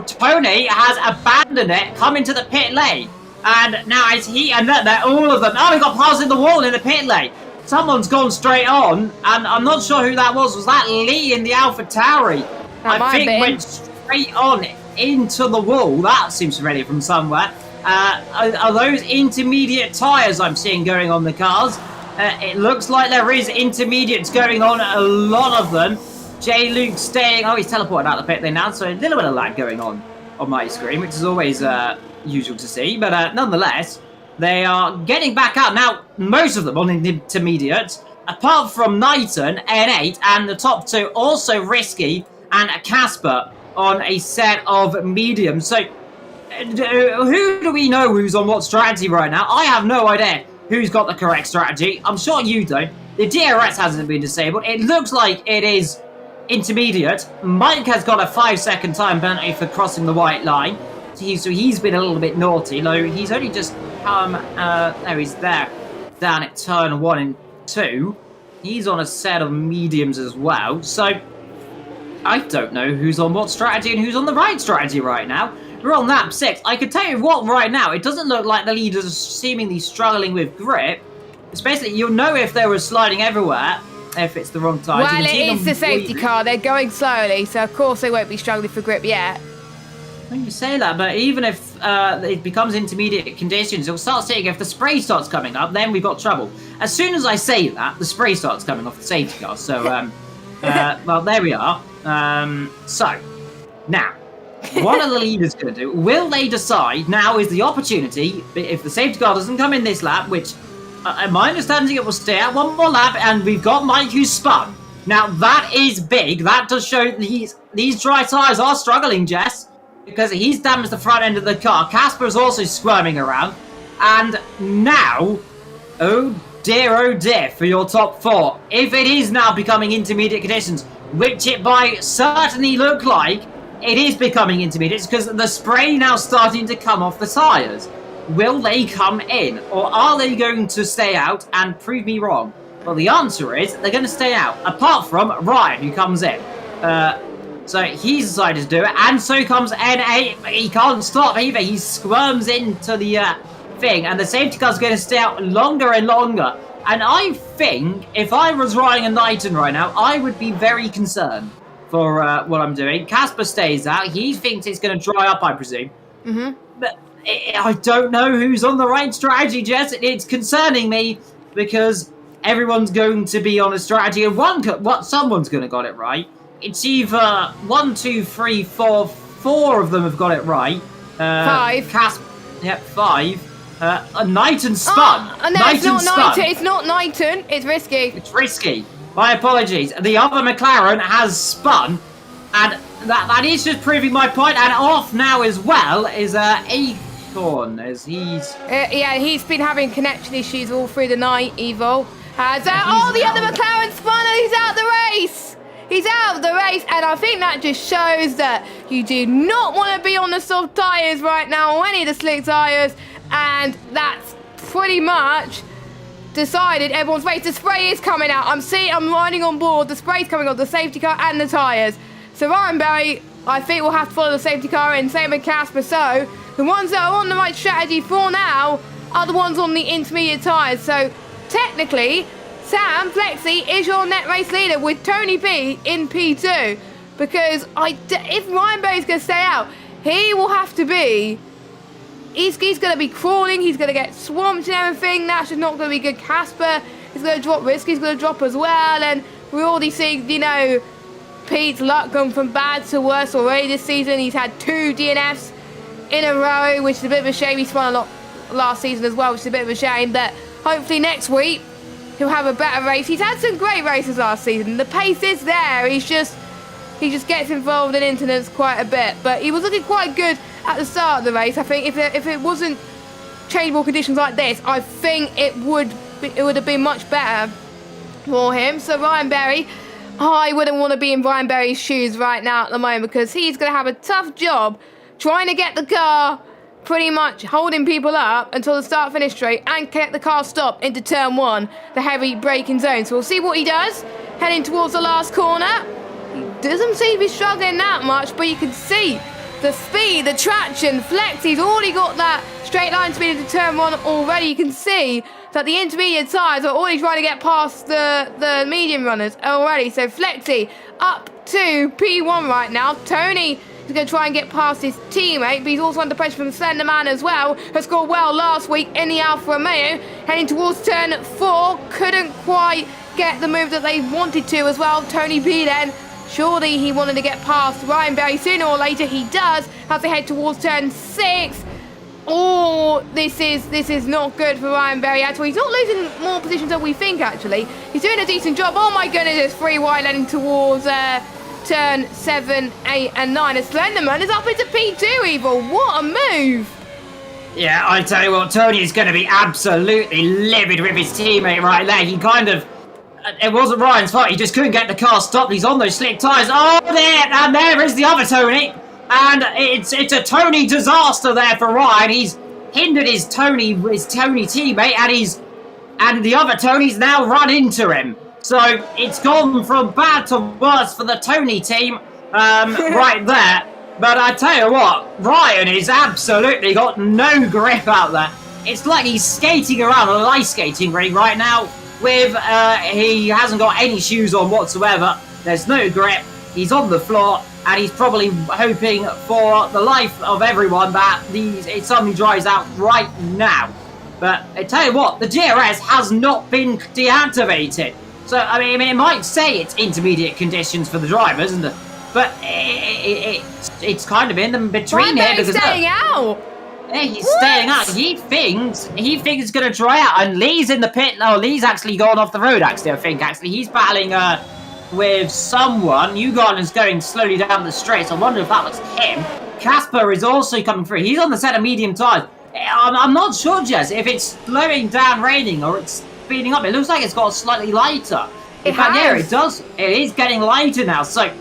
Tony has abandoned it, come into the pit lane, and now it's they're all of them. Oh, he got past in the wall in the pit lane. Someone's gone straight on, and I'm not sure who that was. Was that Lee in the AlphaTauri? I think went straight on into the wall. That seems ready from somewhere. Are those intermediate tyres I'm seeing going on the cars? It looks like there is intermediates going on, a lot of them. J. Luke staying... Oh, he's teleported out of the pit lane now, so a little bit of lag going on my screen, which is always usual to see. But nonetheless, they are getting back out. Now, most of them on intermediates, apart from Knighton, N8, and the top 2, also Risky, and Casper on a set of mediums. So... who do we know who's on what strategy right now? I have no idea who's got the correct strategy. I'm sure you don't. The DRS hasn't been disabled. It looks like it is intermediate. Mike has got a 5-second time penalty for crossing the white line. So he's been a little bit naughty. Though he's only just come... there he's there. Down at turn 1 and 2. He's on a set of mediums as well. So I don't know who's on what strategy and who's on the right strategy right now. We're on lap 6. I can tell you what, right now, it doesn't look like the leaders are seemingly struggling with grip. Especially, you'll know if they were sliding everywhere, if it's the wrong time. Well, it is the safety car. They're going slowly, so of course they won't be struggling for grip yet. When you say that, but even if it becomes intermediate conditions, you'll start seeing if the spray starts coming up, then we've got trouble. As soon as I say that, the spray starts coming off the safety car. So, well, there we are. So, now... what are the leaders going to do? Will they decide now is the opportunity, if the safety car doesn't come in this lap, which, my understanding, it will stay out one more lap, and we've got Mike who's spun. Now, that is big. That does show these dry tyres are struggling, Jess, because he's damaged the front end of the car. Casper is also squirming around. And now, oh dear, for your top 4. If it is now becoming intermediate conditions, which it might certainly look like, it is becoming intermediate because the spray now starting to come off the tyres. Will they come in, or are they going to stay out and prove me wrong? Well, the answer is they're going to stay out, apart from Ryan, who comes in. So he's decided to do it, and so comes NA. He can't stop either. He squirms into the thing, and the safety car's going to stay out longer and longer. And I think if I was riding a Knighton right now, I would be very concerned for what I'm doing. Casper stays out. He thinks it's going to dry up, I presume. But I don't know who's on the right strategy, Jess. It's concerning me because everyone's going to be on a strategy, and someone's going to got it right. It's either 1, 2, 3, 4. 4 of them have got it right. 5. Yep, 5. Knighton spun. Oh, no, it's not Knighton. It's not Knighton. It's Risky. It's Risky. My apologies. The other McLaren has spun, and that is just proving my point. And off now as well is Acorn, as he's yeah, he's been having connection issues all through the night. Evil has the other McLaren spun, and he's out the race. He's out of the race, and I think that just shows that you do not want to be on the soft tyres right now, or any of the slick tyres, and that's pretty much decided everyone's race. The spray is coming out. I'm riding on board. The spray's coming on the safety car and the tyres. So Ryan Berry, I think, will have to follow the safety car in, same with Casper. So the ones that are on the right strategy for now are the ones on the intermediate tyres. So technically, Sam Flexi is your net race leader with Tony B in P2, because if Ryan Berry's going to stay out, he will have to be. He's going to be crawling. He's going to get swamped and everything. That's just not going to be good. Casper is going to drop. Risky's going to drop as well, and we're already seeing, Pete's luck gone from bad to worse already this season. He's had 2 DNFs in a row, which is a bit of a shame. He spun a lot last season as well, which is a bit of a shame. But hopefully next week he'll have a better race. He's had some great races last season. The pace is there. He just gets involved in incidents quite a bit. But he was looking quite good at the start of the race. I think if it wasn't changeable conditions like this, I think it would have been much better for him. So Ryan Berry, I wouldn't want to be in Ryan Berry's shoes right now at the moment, because he's going to have a tough job trying to get the car pretty much holding people up until the start-finish straight and get the car stopped into turn 1, the heavy braking zone. So we'll see what he does heading towards the last corner. He doesn't seem to be struggling that much, but you can see the speed, the traction, Flex. He's already got that straight line speed into turn 1 already. You can see that the intermediate tyres are already trying to get past the medium runners already. So Flexi up to P1 right now. Tony is going to try and get past his teammate, but he's also under pressure from Slender Man as well, who scored well last week in the Alfa Romeo. Heading towards turn 4, couldn't quite get the move that they wanted to as well. Tony B then, surely he wanted to get past Ryan Berry sooner or later. He does as they head towards turn 6. Oh, this is not good for Ryan Berry at all. He's not losing more positions than we think, actually. He's doing a decent job. Oh my goodness, it's 3 wide heading towards turn 7, 8 and 9. And Slenderman is up into P2, Evil. What a move. Yeah, I tell you what, Tony is going to be absolutely livid with his teammate right there. He kind of... It wasn't Ryan's fault. He just couldn't get the car stopped. He's on those slick tyres. Oh, there! And there is the other Tony. And it's a Tony disaster there for Ryan. He's hindered his Tony teammate, and the other Tony's now run into him. So it's gone from bad to worse for the Tony team right there. But I tell you what, Ryan has absolutely got no grip out there. It's like he's skating around on an ice skating rink right now with he hasn't got any shoes on whatsoever. There's no grip. He's on the floor, and he's probably hoping for the life of everyone that something dries out right now. But I tell you what, the DRS has not been deactivated. So, I mean, it might say it's intermediate conditions for the drivers, but it's kind of in the between here. Because staying out. Yeah, he's staying out. He thinks it's going to dry out, and Lee's in the pit. No, Lee's actually gone off the road. Actually, I think he's battling with someone. Ugon is going slowly down the straight. I wonder if that was him. Casper is also coming through. He's on the set of medium tires. I'm not sure, Jess, if it's slowing down raining or it's speeding up. It looks like it's got slightly lighter. In fact, yeah, it does. It is getting lighter now. So,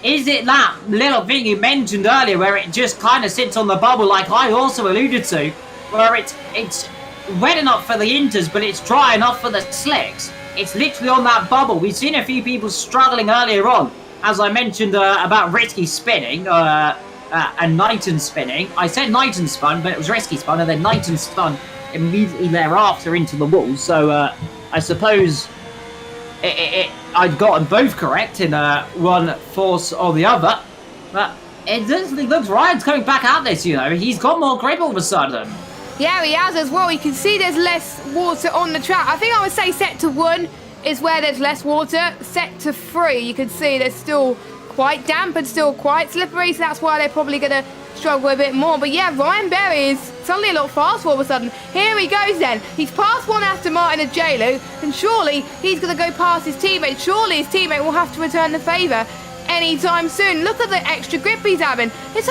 is it that little thing you mentioned earlier where it just kind of sits on the bubble like I also alluded to, where it's wet enough for the inters, but it's dry enough for the slicks? It's literally on that bubble. We've seen a few people struggling earlier on, as I mentioned about Risky spinning and Knighton spinning. I said Knighton spun, but it was Risky spun, and then Knighton spun immediately thereafter into the wall. So I suppose I'd gotten both correct in one force or the other. But it definitely looks Ryan's coming back at this, you know. He's got more grip all of a sudden. Yeah, he has as well. You can see there's less water on the track. I think I would say set to 1 is where there's less water. Set to 3, you can see there's still quite damp and still quite slippery, so that's why they're probably going to struggle a bit more. But yeah, Ryan Berry is suddenly a lot faster all of a sudden. Here he goes then. He's passed one Aston Martin and J-Lo, and surely he's going to go past his teammate. Surely his teammate will have to return the favour anytime soon. Look at the extra grip he's having. It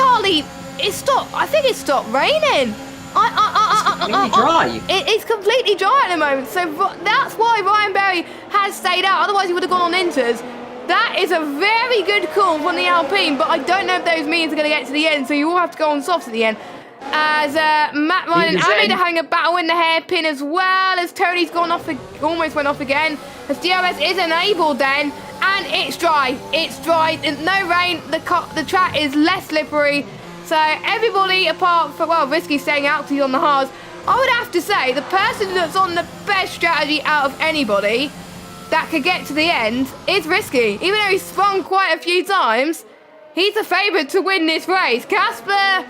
stopped. I think it stopped raining. It's completely dry. It's completely dry at the moment, so that's why Ryan Berry has stayed out. Otherwise, he would have gone on inters. That is a very good call from the Alpine, but I don't know if those mediums are going to get to the end, so you all have to go on softs at the end. As Matt Ryan and Ahmed are having a battle in the hairpin as well, as Tony's gone off, almost went off again. As DRS is enabled then, and it's dry. It's dry. No rain. The track is less slippery. So everybody apart from, well, Risky staying out because he's on the hards. I would have to say the person that's on the best strategy out of anybody that could get to the end is Risky. Even though he's spun quite a few times, he's the favourite to win this race. Casper...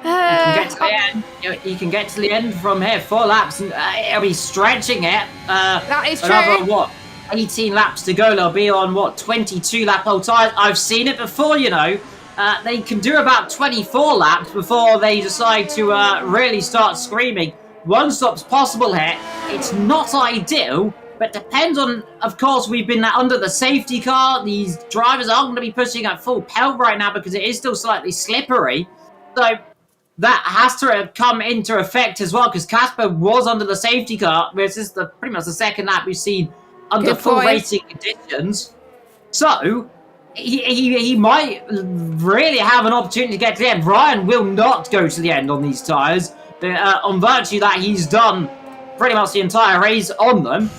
He can get to the end. He can get to the end from here. 4 laps, and he'll be stretching it. That is true. Another, 18 laps to go. They'll be on, 22-lap-old tyres. I've seen it before, you know. They can do about 24 laps before they decide to really start screaming. One stop's possible here. It's not ideal, but depends on, of course, we've been under the safety car. These drivers aren't going to be pushing at full pelt right now because it is still slightly slippery. So that has to come into effect as well, because Casper was under the safety car. This is pretty much the second lap we've seen under full racing conditions. So he might really have an opportunity to get to the end. Ryan will not go to the end on these tyres, on virtue that he's done pretty much the entire race on them.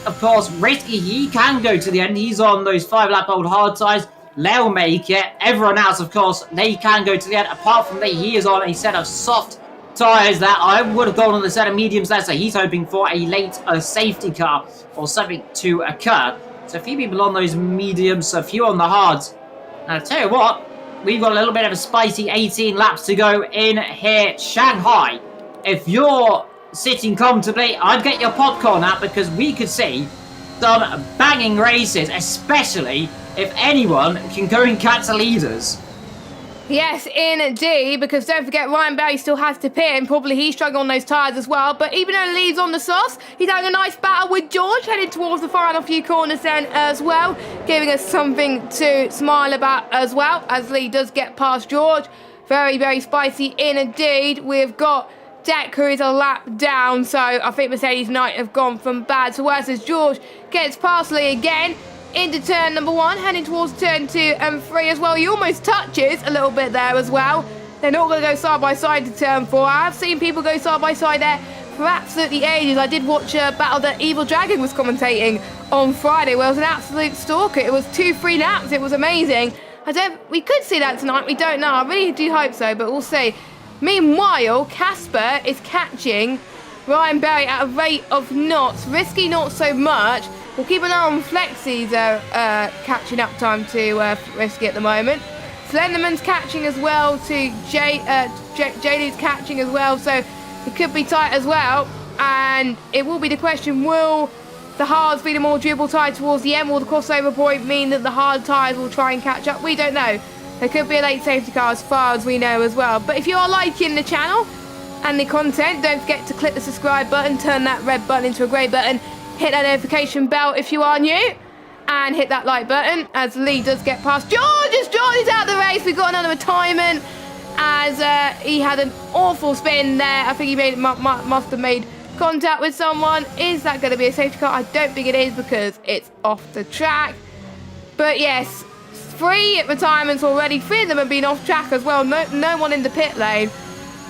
Of course, Risky, he can go to the end. He's on those 5-lap-old hard tyres. They'll make it. Everyone else, of course, they can go to the end. Apart from that, he is on a set of soft tyres that I would have gone on the set of mediums there, so he's hoping for a late safety car or something to occur. So a few people on those mediums, a few on the hards. And I'll tell you what, we've got a little bit of a spicy 18 laps to go in here, Shanghai. If you're sitting comfortably, I'd get your popcorn out because we could see some banging races, especially if anyone can go and catch the leaders. Yes, indeed, because don't forget Ryan Berry still has to pit and probably he's struggling on those tyres as well. But even though Lee's on the sauce, he's having a nice battle with George, headed towards the final few corners then as well, giving us something to smile about as well, as Lee does get past George. Very, very spicy indeed. We've got Deck, who is a lap down, so I think Mercedes Knight have gone from bad to worse as George gets past Lee again into turn number 1, heading towards turn 2 and 3 as well. He almost touches a little bit there as well. They're not going to go side by side to turn 4. I have seen people go side by side there for absolutely ages. I did watch a battle that Evil Dragon was commentating on Friday where it was an absolute stalker. It was 2-3 laps. It was amazing. We could see that tonight. We don't know. I really do hope so, but we'll see. Meanwhile, Casper is catching Ryan Berry at a rate of knots. Risky not so much. We'll keep an eye on Flexy's catching up time to Risky at the moment. Slenderman's catching as well to J-Lee's catching as well, so it could be tight as well. And it will be the question, will the hards be the more dribble tyre towards the end? Will the crossover point mean that the hard tyres will try and catch up? We don't know. There could be a late safety car as far as we know as well. But if you are liking the channel and the content, don't forget to click the subscribe button, turn that red button into a grey button, hit that notification bell if you are new. and hit that like button as Lee does get past George. As George is out of the race, we've got another retirement as he had an awful spin there. I think he must have made contact with someone. Is that going to be a safety car? I don't think it is because it's off the track. But yes, 3 retirements already. 3 of them have been off track as well. No one in the pit lane.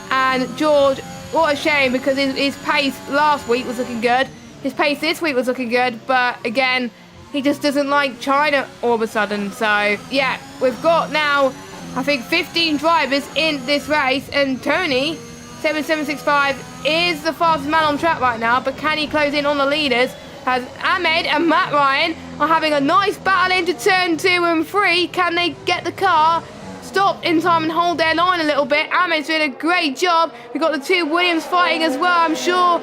And George, what a shame, because his pace last week was looking good. His pace this week was looking good. But again, he just doesn't like China all of a sudden. So yeah, we've got now, I think, 15 drivers in this race. And Tony, 7765, is the fastest man on track right now. But can he close in on the leaders? As Ahmed and Matt Ryan are having a nice battle into turn 2 and 3. Can they get the car stopped in time and hold their line a little bit? Ahmed's doing a great job. We've got the 2 Williams fighting as well. I'm sure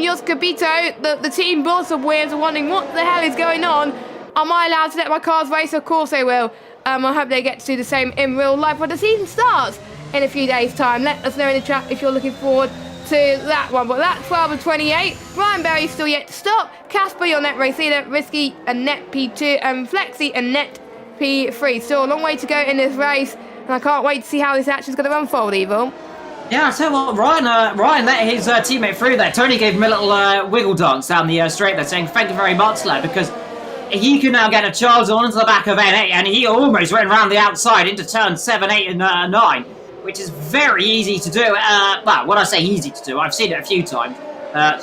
Jos Capito, the team boss of Williams, are wondering what the hell is going on. Am I allowed to let my cars race? Of course they will. I hope they get to do the same in real life when the season starts in a few days' time. Let us know in the chat if you're looking forward to that one. But that 12 and 28, Ryan Berry's still yet to stop. Casper, your net race leader, Risky and net P2, and Flexi and net P3. Still a long way to go in this race, and I can't wait to see how this action's going to unfold, Evil. Yeah, I tell you what, Ryan let his teammate through there. Tony gave him a little wiggle dance down the straight there, saying thank you very much, lad, because he can now get a charge on into the back of N8, and he almost went around the outside into turn 7, 8, and 9. Which is very easy to do. Well, when I say easy to do, I've seen it a few times.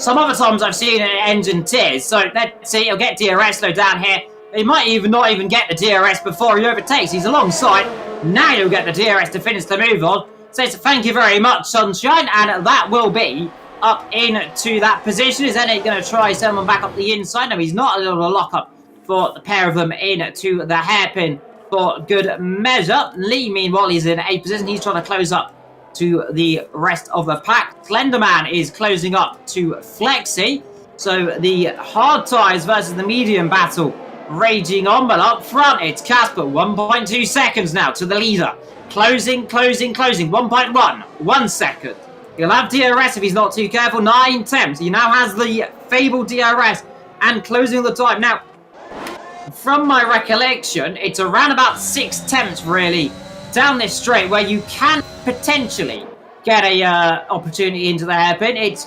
Some other times I've seen it end in tears. So let's see, he'll get DRS slow down here. He might not even get the DRS before he overtakes. He's alongside. Now he'll get the DRS to finish the move on. Says thank you very much, Sunshine, and that will be up into that position. Is N8 going to try someone back up the inside? No, he's not. A little lock up for the pair of them into the hairpin. For good measure. Lee, meanwhile, is in 8th position. He's trying to close up to the rest of the pack. Slenderman is closing up to Flexi. So the hard tyres versus the medium battle raging on. But up front, it's Casper. 1.2 seconds now to the leader. Closing. 1.1. 1 second. He'll have DRS if he's not too careful. 9 tenths. He now has the fabled DRS and closing the time. Now, from my recollection, it's around about 6 tenths really down this straight where you can potentially get a opportunity into the hairpin.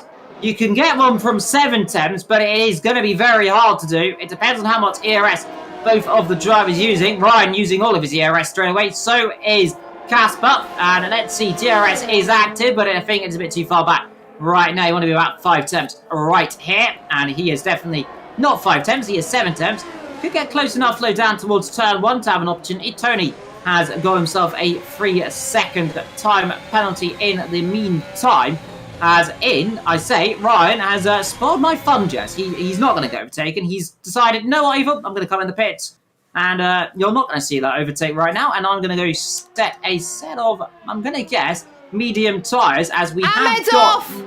You can get one from 7 tenths, but it is going to be very hard to do. It depends on how much ERS both of the drivers using. Ryan using all of his ERS straight away. So is Casper. And let's see, DRS is active, but I think it's a bit too far back right now. You want to be about 5 tenths right here, and he is definitely not 5 tenths. He is 7 tenths. Could get close enough slow down towards turn 1 to have an opportunity. Tony has got himself a 3-second time penalty in the meantime. As in, I say, Ryan has spoiled my fun, Jess. He's not going to get overtaken. He's decided, no, Ivor, I'm going to come in the pits. And you're not going to see that overtake right now. And I'm going to go set a set of, I'm going to guess, medium tyres as we have got... off!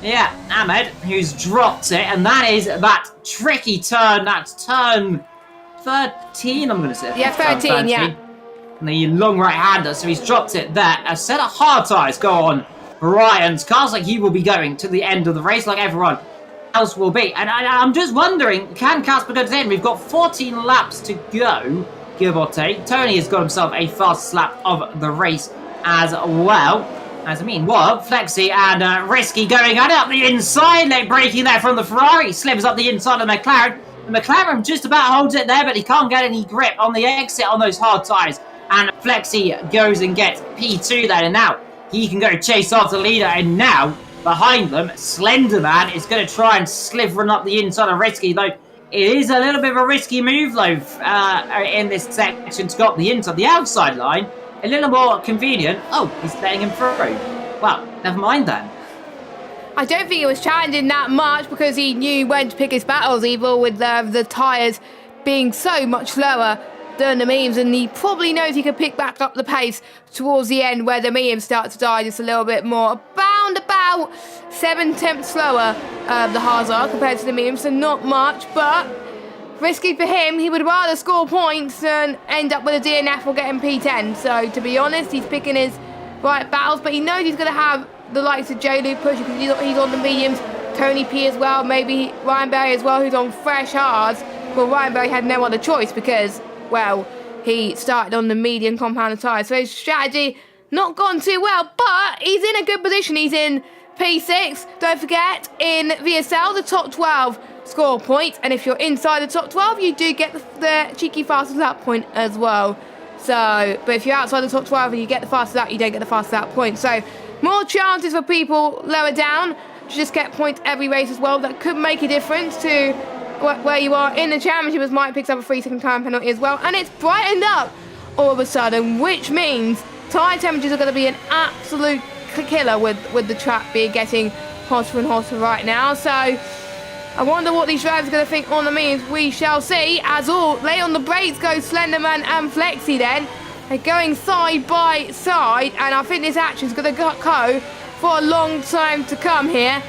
Yeah, Ahmed, who's dropped it, and that is that tricky turn. That's turn 13, I'm going to say. Yeah, 13, yeah. And the long right-hander, so he's dropped it there. A set of hard tyres go on Ryan's cars, like he will be going to the end of the race, like everyone else will be. And I'm just wondering, can Casper go to the end? We've got 14 laps to go, give or take. Tony has got himself a fast lap of the race as well. As I mean, what? Flexi and Risky going at it up the inside. They're breaking there from the Ferrari. Slips up the inside of the McLaren. The McLaren just about holds it there, but he can't get any grip on the exit on those hard tyres. And Flexi goes and gets P2 there. And now he can go chase after the leader. And now, behind them, Slenderman is going to try and slivering up the inside of Risky. Though it is a little bit of a risky move, though, in this section to go up the inside. The outside line, a little more convenient. Oh, he's letting him through. Well, never mind then. I don't think he was challenging that much because he knew when to pick his battles, Evil, with the tyres being so much slower than the mediums, and he probably knows he can pick back up the pace towards the end where the mediums start to die just a little bit more. About 7 tenths slower, the hards are compared to the mediums, so not much, but risky for him. He would rather score points than end up with a DNF or getting P10. So, to be honest, he's picking his right battles, but he knows he's going to have the likes of J. Luke pushing because he's on the mediums, Tony P as well, maybe Ryan Berry as well, who's on fresh hards. well, Ryan Berry had no other choice because, well, he started on the medium compound tyre. So his strategy not gone too well, but he's in a good position. He's in P6. Don't forget, in VSL, the top 12 score points. And if you're inside the top 12, you do get the cheeky fastest lap point as well. So, but if you're outside the top 12 and you get the fastest lap, you don't get the fastest lap point. So, more chances for people lower down to just get points every race as well. That could make a difference to where you are in the championship, as Mike picks up a 3-second time penalty as well. And it's brightened up all of a sudden, which means tyre temperatures are going to be an absolute killer with the track getting hotter and hotter right now. So I wonder what these drivers are going to think on the means. We shall see. As all lay on the brakes go Slenderman and Flexi then. They're going side by side, and I think this action is going to go for a long time to come here.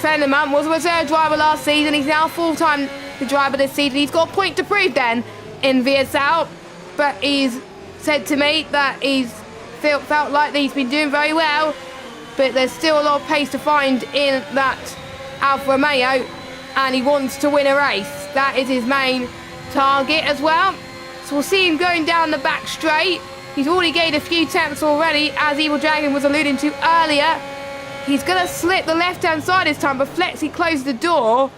Slenderman was a reserve driver last season. He's now full-time the driver this season. He's got a point to prove then in VSL, but he's said to me that he's felt like he's been doing very well, but there's still a lot of pace to find in that Alfa Romeo, and he wants to win a race. That is his main target as well. So we'll see him going down the back straight. He's already gained a few tenths already, as Evil Dragon was alluding to earlier. He's going to slip the left-hand side this time, but Flexi closed the door.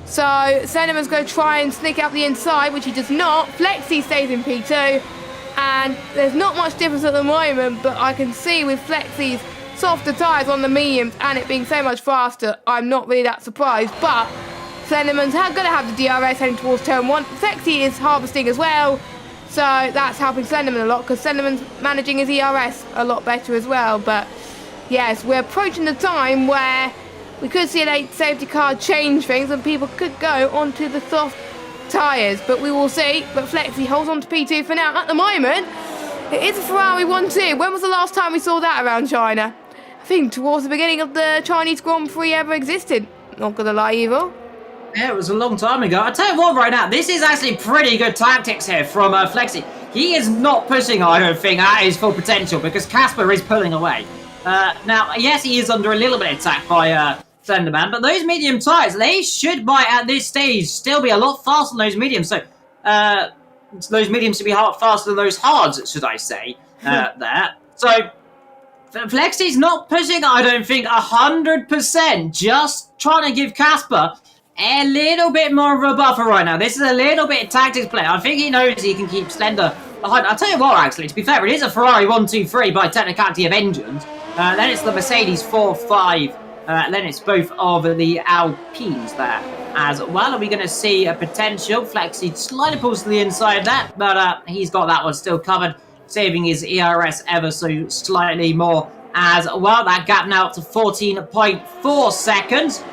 So Slenderman's going to try and sneak out the inside, which he does not. Flexi stays in P2. And there's not much difference at the moment, but I can see with Flexi's softer tyres on the mediums and it being so much faster, I'm not really that surprised. But Slenderman's going to have the DRS heading towards turn 1. Flexi is harvesting as well, so that's helping Slenderman a lot, because Slenderman's managing his ERS a lot better as well. But yes, we're approaching the time where we could see a late safety car change things and people could go onto the soft tyres, but we will see. But Flexi holds on to P2 for now. At the moment, it is a Ferrari 1-2. When was the last time we saw that around China? I think towards the beginning of the Chinese Grand Prix ever existed. Not gonna lie, Evil. Yeah, it was a long time ago. I tell you what, right now, this is actually pretty good tactics here from Flexi. He is not pushing, I don't think, at his full potential, because Casper is pulling away. Now, yes, he is under a little bit of attack by Slenderman, but those medium tyres, they should, at this stage, still be a lot faster than those mediums. So, those mediums should be faster than those hards, should I say, there. So, Flexi's not pushing, I don't think, 100%, just trying to give Casper a little bit more of a buffer right now. This is a little bit of tactics play. I think he knows he can keep Slender behind. I'll tell you what, actually, to be fair, it is a Ferrari 1-2-3 by technicality of engines. Then it's the Mercedes 4-5. Then it's both of the Alpines there as well. Are we going to see a potential? Flexi slightly pulls to the inside there, but he's got that one still covered, saving his ERS ever so slightly more as well. That gap now up to 14.4 seconds.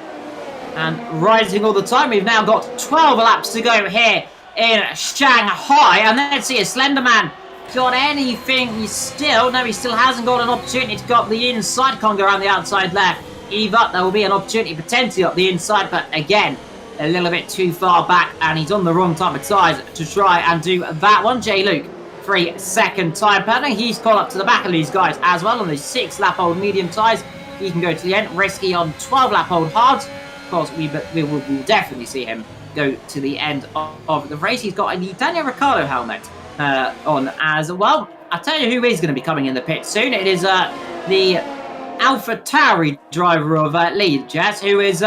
And rising all the time. We've now got 12 laps to go here in Shanghai. And let's see if Slenderman got anything. No, he still hasn't got an opportunity to go up the inside. Can't go around the outside there either. There will be an opportunity potentially up the inside, but again, a little bit too far back, and he's on the wrong type of tyres to try and do that one. J. Luke, 3-second time penalty. He's caught up to the back of these guys as well on the 6-lap-old medium tyres. He can go to the end. Risky on 12-lap-old hards. Of course, we will definitely see him go to the end of the race. He's got a Daniel Ricciardo helmet on as well. I'll tell you who is going to be coming in the pit soon. It is the AlphaTauri driver of Leadjet, who is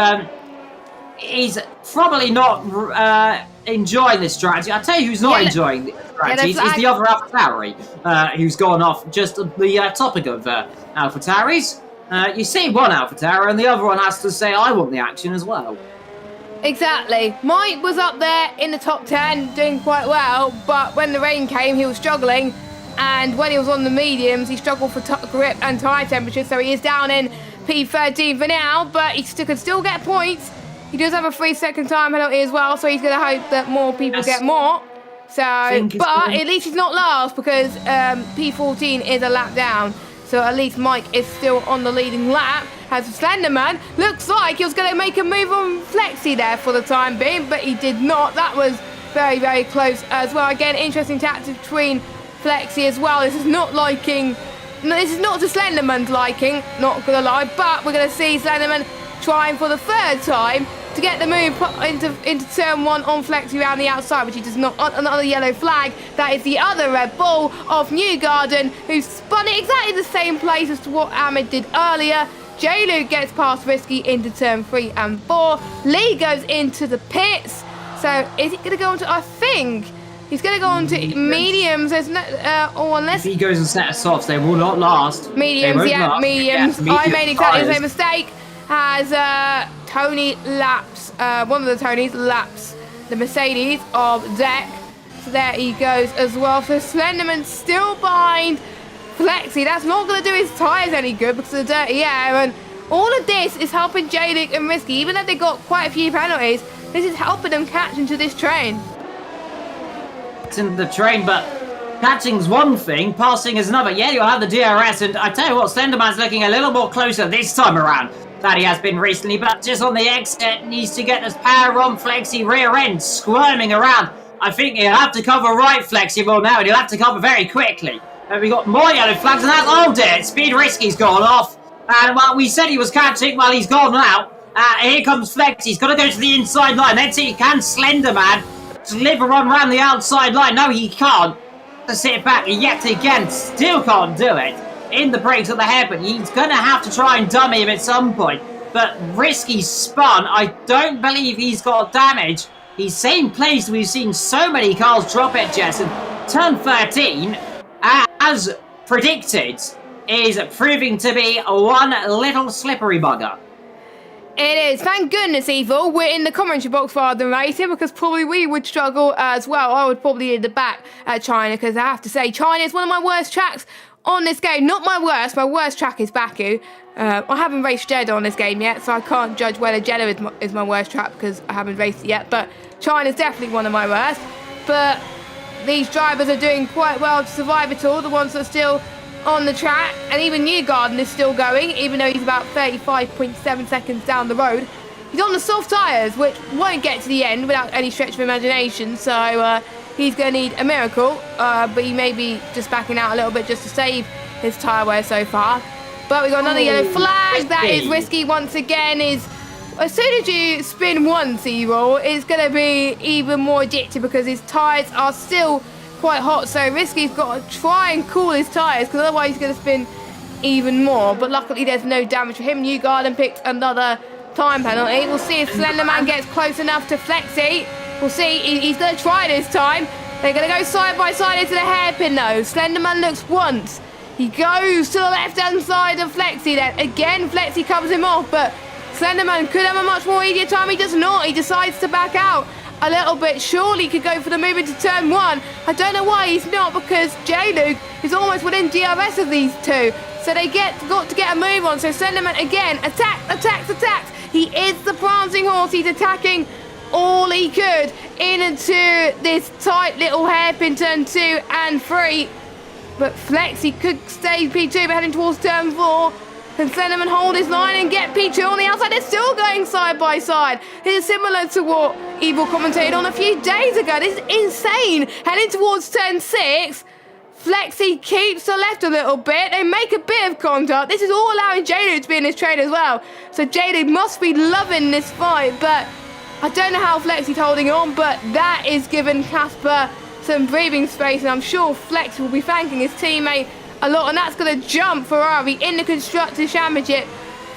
he's probably not enjoying this strategy. I'll tell you who's not enjoying this strategy. It's the other AlphaTauri who's gone off just the topic of AlphaTauris. You see one AlphaTauri and the other one has to say, I want the action as well. Exactly. Mike was up there in the top 10 doing quite well, but when the rain came, he was struggling. And when he was on the mediums, he struggled for grip and tyre temperature, so he is down in P13 for now, but he could still get points. He does have a 3-second time penalty as well, so he's going to hope that more people get more. So, but at least he's not last, because P14 is a lap down. So at least Mike is still on the leading lap. As Slenderman looks like he was going to make a move on Flexi there for the time being, but he did not. That was very, very close as well. Again, interesting tactic between Flexi as well. This is not to Slenderman's liking, not going to lie, but we're going to see Slenderman trying for the third time to get the move into turn 1 on Flexi around the outside, which he does not. Another yellow flag. That is the other Red Bull of Newgarden, who spun it exactly the same place as to what Ahmed did earlier. J-Luke gets past Risky into turn 3 and 4. Lee goes into the pits. So is he going to go into, I think he's going to go on to mediums. There's no, or unless if he goes and set a softs, they will not last. Mediums, yeah, last. mediums. Yes, I made exactly the tires. same mistake. Has Tony laps, one of the Tonys laps the Mercedes of Deck. So there he goes as well. So Slenderman's still behind Flexi. That's not going to do his tyres any good because of the dirty air. And all of this is helping J-Luke and Risky. Even though they got quite a few penalties, this is helping them catch into this train. It's in the train, but catching's one thing, passing is another. Yeah, you'll have the DRS, and I tell you what, Slenderman's looking a little more closer this time around than he has been recently, but just on the exit, needs to get his power on. Flexi rear end, squirming around. I think he'll have to cover right, Flexi will now, and he'll have to cover very quickly. And we got more yellow flags, and that's all dead. Speed Risky's gone off. And well, we said he was catching, well, he's gone now. Here comes Flexi. He's got to go to the inside line. Let's see, can Slenderman deliver on around the outside line? No, he can't. To sit back yet again, still can't do it. In the brakes at the hairpin, he's going to have to try and dummy him at some point. But Risky spun. I don't believe he's got damage. He's same place we've seen so many cars drop it, Jess. And turn 13, as predicted, is proving to be one little slippery bugger. It is. Thank goodness, Evil, we're in the commentary box rather than racing, because probably we would struggle as well. I would probably in the back at China, because I have to say, China is one of my worst tracks on this game. Not my worst track is Baku. I haven't raced Jeddah on this game yet, so I can't judge whether Jeddah is my worst track because I haven't raced it yet, but China's definitely one of my worst. But these drivers are doing quite well to survive it all, the ones that are still on the track, and even Newgarden is still going, even though he's about 35.7 seconds down the road. He's on the soft tyres, which won't get to the end without any stretch of imagination, so he's going to need a miracle, but he may be just backing out a little bit just to save his tyre wear so far. But we've got another yellow flag. Risky. That is Risky once again. As soon as you spin once, E-roll, it's going to be even more addictive because his tyres are still quite hot, so Risky's got to try and cool his tyres because otherwise he's going to spin even more. But luckily there's no damage for him. Newgarden picked another time penalty. We'll see if Slenderman gets close enough to Flexi. We'll see. He's going to try this time. They're going to go side by side into the hairpin though. Slenderman looks once. He goes to the left-hand side of Flexi then. Again, Flexi covers him off, but Slenderman could have a much more easier time. He does not. He decides to back out a little bit. Surely could go for the move into turn 1. I don't know why he's not, because J-Luke is almost within DRS of these two. So they got to get a move on. So Slenderman again, attacks. He is the prancing horse. He's attacking all he could into this tight little hairpin turn 2 and 3. But Flexi could stay P2, but heading towards turn 4. Can Slenderman hold his line and get P2 on the outside? They're still going side by side. This is similar to what Evil commentated on a few days ago. This is insane. Heading towards turn 6. Flexi keeps to left a little bit. They make a bit of contact. This is all allowing J-Luke to be in this train as well. So J-Luke must be loving this fight. But I don't know how Flexi's holding on. But that is giving Casper some breathing space. And I'm sure Flex will be thanking his teammate a lot, and that's going to jump Ferrari in the Constructors' Championship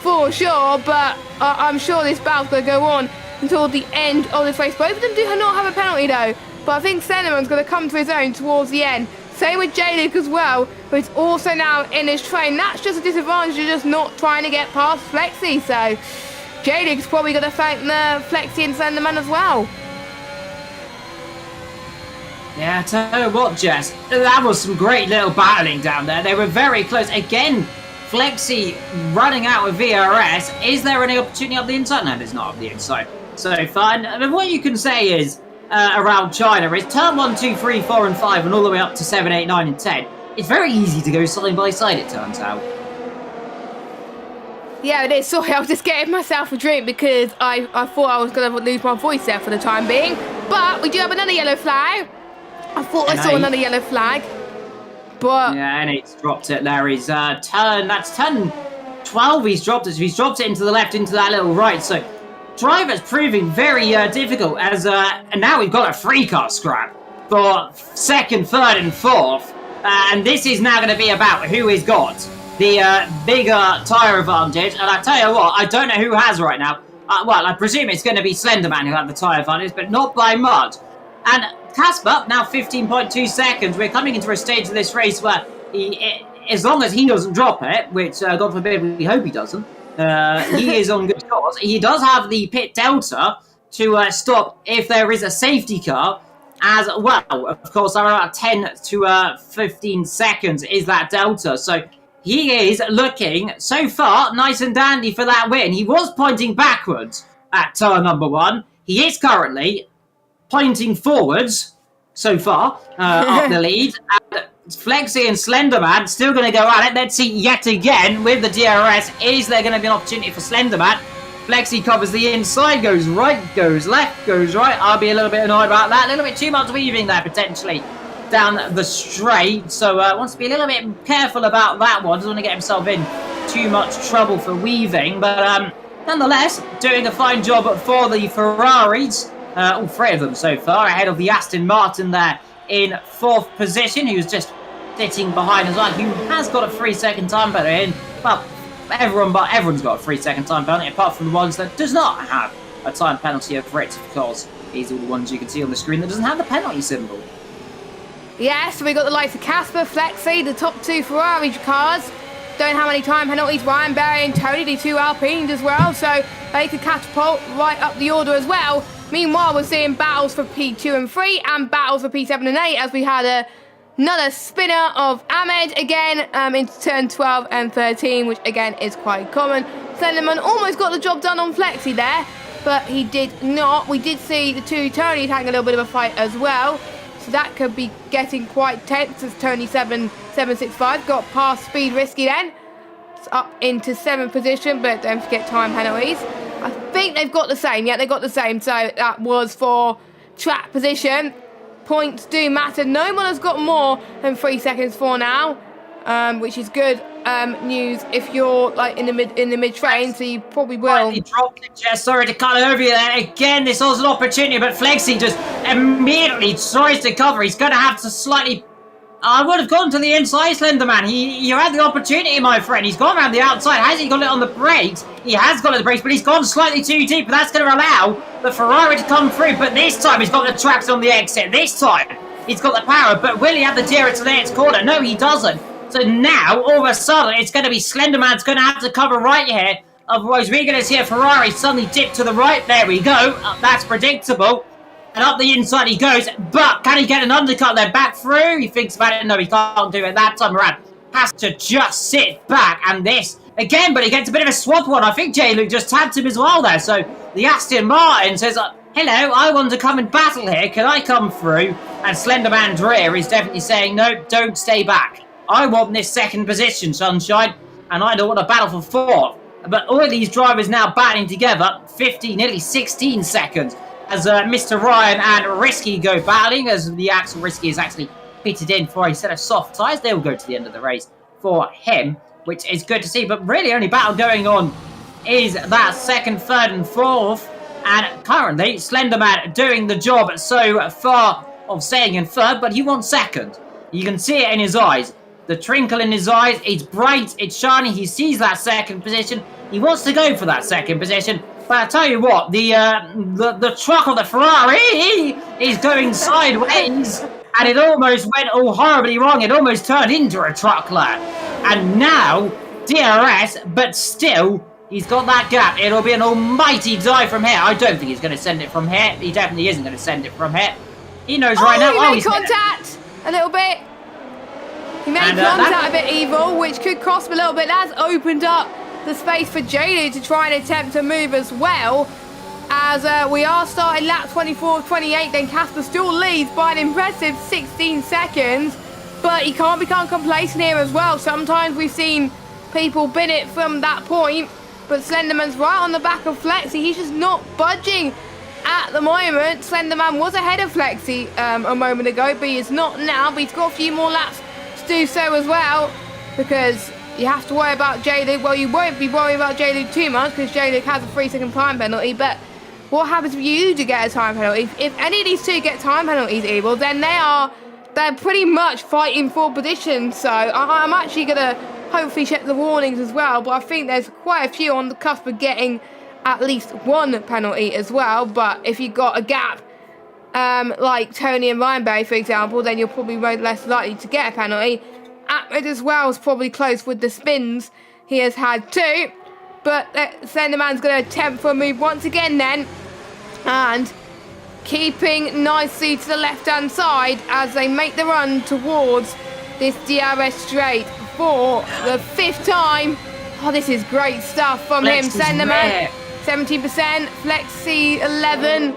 for sure, but I'm sure this battle's going to go on until the end of this race. Both of them do not have a penalty though, but I think Slenderman's going to come to his own towards the end. Same with J-Luke as well, but it's also now in his train. That's just a disadvantage of just not trying to get past Flexi, so J-Luke's probably going to thank the Flexi and Slenderman as well. Yeah, tell you what, Jess, that was some great little battling down there. They were very close. Again, Flexi running out with VRS. Is there any opportunity up the inside? No, there's not up the inside. So fine. I mean, what you can say is, around China, is turn 1, 2, 3, 4, and 5, and all the way up to 7, 8, 9, and 10. It's very easy to go side by side, it turns out. Yeah, it is. Sorry, I was just getting myself a drink because I thought I was going to lose my voice there for the time being. But we do have another yellow flag. I thought I saw another yellow flag, but yeah, and he's dropped it there. He's that's turn 12. He's dropped it. So he's dropped it into the left, into that little right. So driver's proving very difficult as and now we've got a 3-car scrap for 2nd, 3rd and 4th. And this is now going to be about who has got the bigger tyre advantage. And I tell you what, I don't know who has right now. Well, I presume it's going to be Slenderman who have the tyre advantage, but not by much. And Casper, now 15.2 seconds. We're coming into a stage of this race where as long as he doesn't drop it, which God forbid we hope he doesn't, he is on good course. He does have the pit delta to stop if there is a safety car as well. Of course, around 10 to 15 seconds is that delta. So he is looking, so far, nice and dandy for that win. He was pointing backwards at turn number 1. He is currently pointing forwards so far up the lead. And Flexi and Slenderman still going to go at it. Let's see yet again with the DRS. Is there going to be an opportunity for Slenderman? Flexi covers the inside, goes right, goes left, goes right. I'll be a little bit annoyed about that. A little bit too much weaving there, potentially, down the straight. So wants to be a little bit careful about that one. Doesn't want to get himself in too much trouble for weaving. But nonetheless, doing a fine job for the Ferraris. All 3 of them so far, ahead of the Aston Martin there in 4th position, who's just sitting behind as well, who has got a 3-second time penalty in. Well, everyone's got a 3-second time penalty, apart from the ones that does not have a time penalty over it, of course. These are the ones you can see on the screen that doesn't have the penalty symbol. Yeah, so we got the likes of Casper, Flexi, the top 2 Ferrari cars. Don't have any time penalties. Ryan, Barry and Tony, the 2 Alpines as well, so they could catapult right up the order as well. Meanwhile, we're seeing battles for P2 and 3 and battles for P7 and 8 as we had another spinner of Ahmed again into turn 12 and 13, which again is quite common. Slenderman almost got the job done on Flexi there, but he did not. We did see the 2 Tonys having a little bit of a fight as well, so that could be getting quite tense as Tony 765 got past Speed Risky then. It's up into 7th position, but don't forget time penalties. I think they've got the same. Yeah, they got the same. So that was for track position. Points do matter. No one has got more than 3 seconds for now, which is good news if you're like in the mid train. So you probably will. He dropped it, Jess. Sorry to cut over you there. Again, this was an opportunity, but Flexi just immediately tries to cover. He's going to have to slightly. I would have gone to the inside, Slenderman. You had the opportunity, my friend. He's gone around the outside. Has he got it on the brakes? He has got it on the brakes, but he's gone slightly too deep. But that's going to allow the Ferrari to come through. But this time, he's got the tracks on the exit. This time, he's got the power. But will he have the DRS to the next corner? No, he doesn't. So now, all of a sudden, it's going to be Slenderman's going to have to cover right here. Otherwise, we're going to see a Ferrari suddenly dip to the right. There we go. That's predictable. And up the inside he goes, but can he get an undercut there? Back through? He thinks about it. No, he can't do it that time around. Has to just sit back. And this, again, but he gets a bit of a swap one. I think J-Luke just tapped him as well there. So the Aston Martin says, hello, I want to come and battle here. Can I come through? And Slenderman Dreer is definitely saying, no, don't stay back. I want this 2nd position, Sunshine. And I don't want to battle for 4th. But all of these drivers now battling together. 15, nearly 16 seconds. As Mr. Ryan and Risky go battling, as the Axel Risky is actually pitted in for a set of soft tyres. They will go to the end of the race for him, which is good to see. But really, only battle going on is that 2nd, 3rd and 4th. And currently, Slenderman doing the job so far of staying in 3rd, but he wants 2nd. You can see it in his eyes. The twinkle in his eyes, it's bright, it's shiny. He sees that 2nd position. He wants to go for that 2nd position. But I tell you what, the truck of the Ferrari is going sideways, and it almost went all horribly wrong. It almost turned into a truck lap. And now, DRS, but still, he's got that gap. It'll be an almighty dive from here. I don't think he's going to send it from here. He definitely isn't going to send it from here. He knows right now. He made contact a little bit. He made contact a bit evil, which could cost him a little bit. That's opened up the space for Jaylee to try and attempt to move as well, as we are starting lap 24 of 28. Then Casper still leads by an impressive 16 seconds, but he can't become complacent here as well. Sometimes we've seen people bin it from that point, but Slenderman's right on the back of Flexi. He's just not budging at the moment. Slenderman was ahead of Flexi a moment ago, but he is not now. But he's got a few more laps to do so as well, because you have to worry about J-Luke. Well, you won't be worrying about J-Luke too much because J-Luke has a 3-second time penalty, but what happens if you do get a time penalty? If any of these two get time penalties, Evil, then they're pretty much fighting for position. So I'm actually going to hopefully check the warnings as well, but I think there's quite a few on the cusp of getting at least one penalty as well. But if you've got a gap, like Tony and Ryanberry, for example, then you're probably less likely to get a penalty. Ahmed as well is probably close with the spins. He has had 2. But Slenderman's going to attempt for a move once again then. And keeping nicely to the left-hand side as they make the run towards this DRS straight for the 5th time. Oh, this is great stuff from him. Slenderman, 70%, Flexi, 11.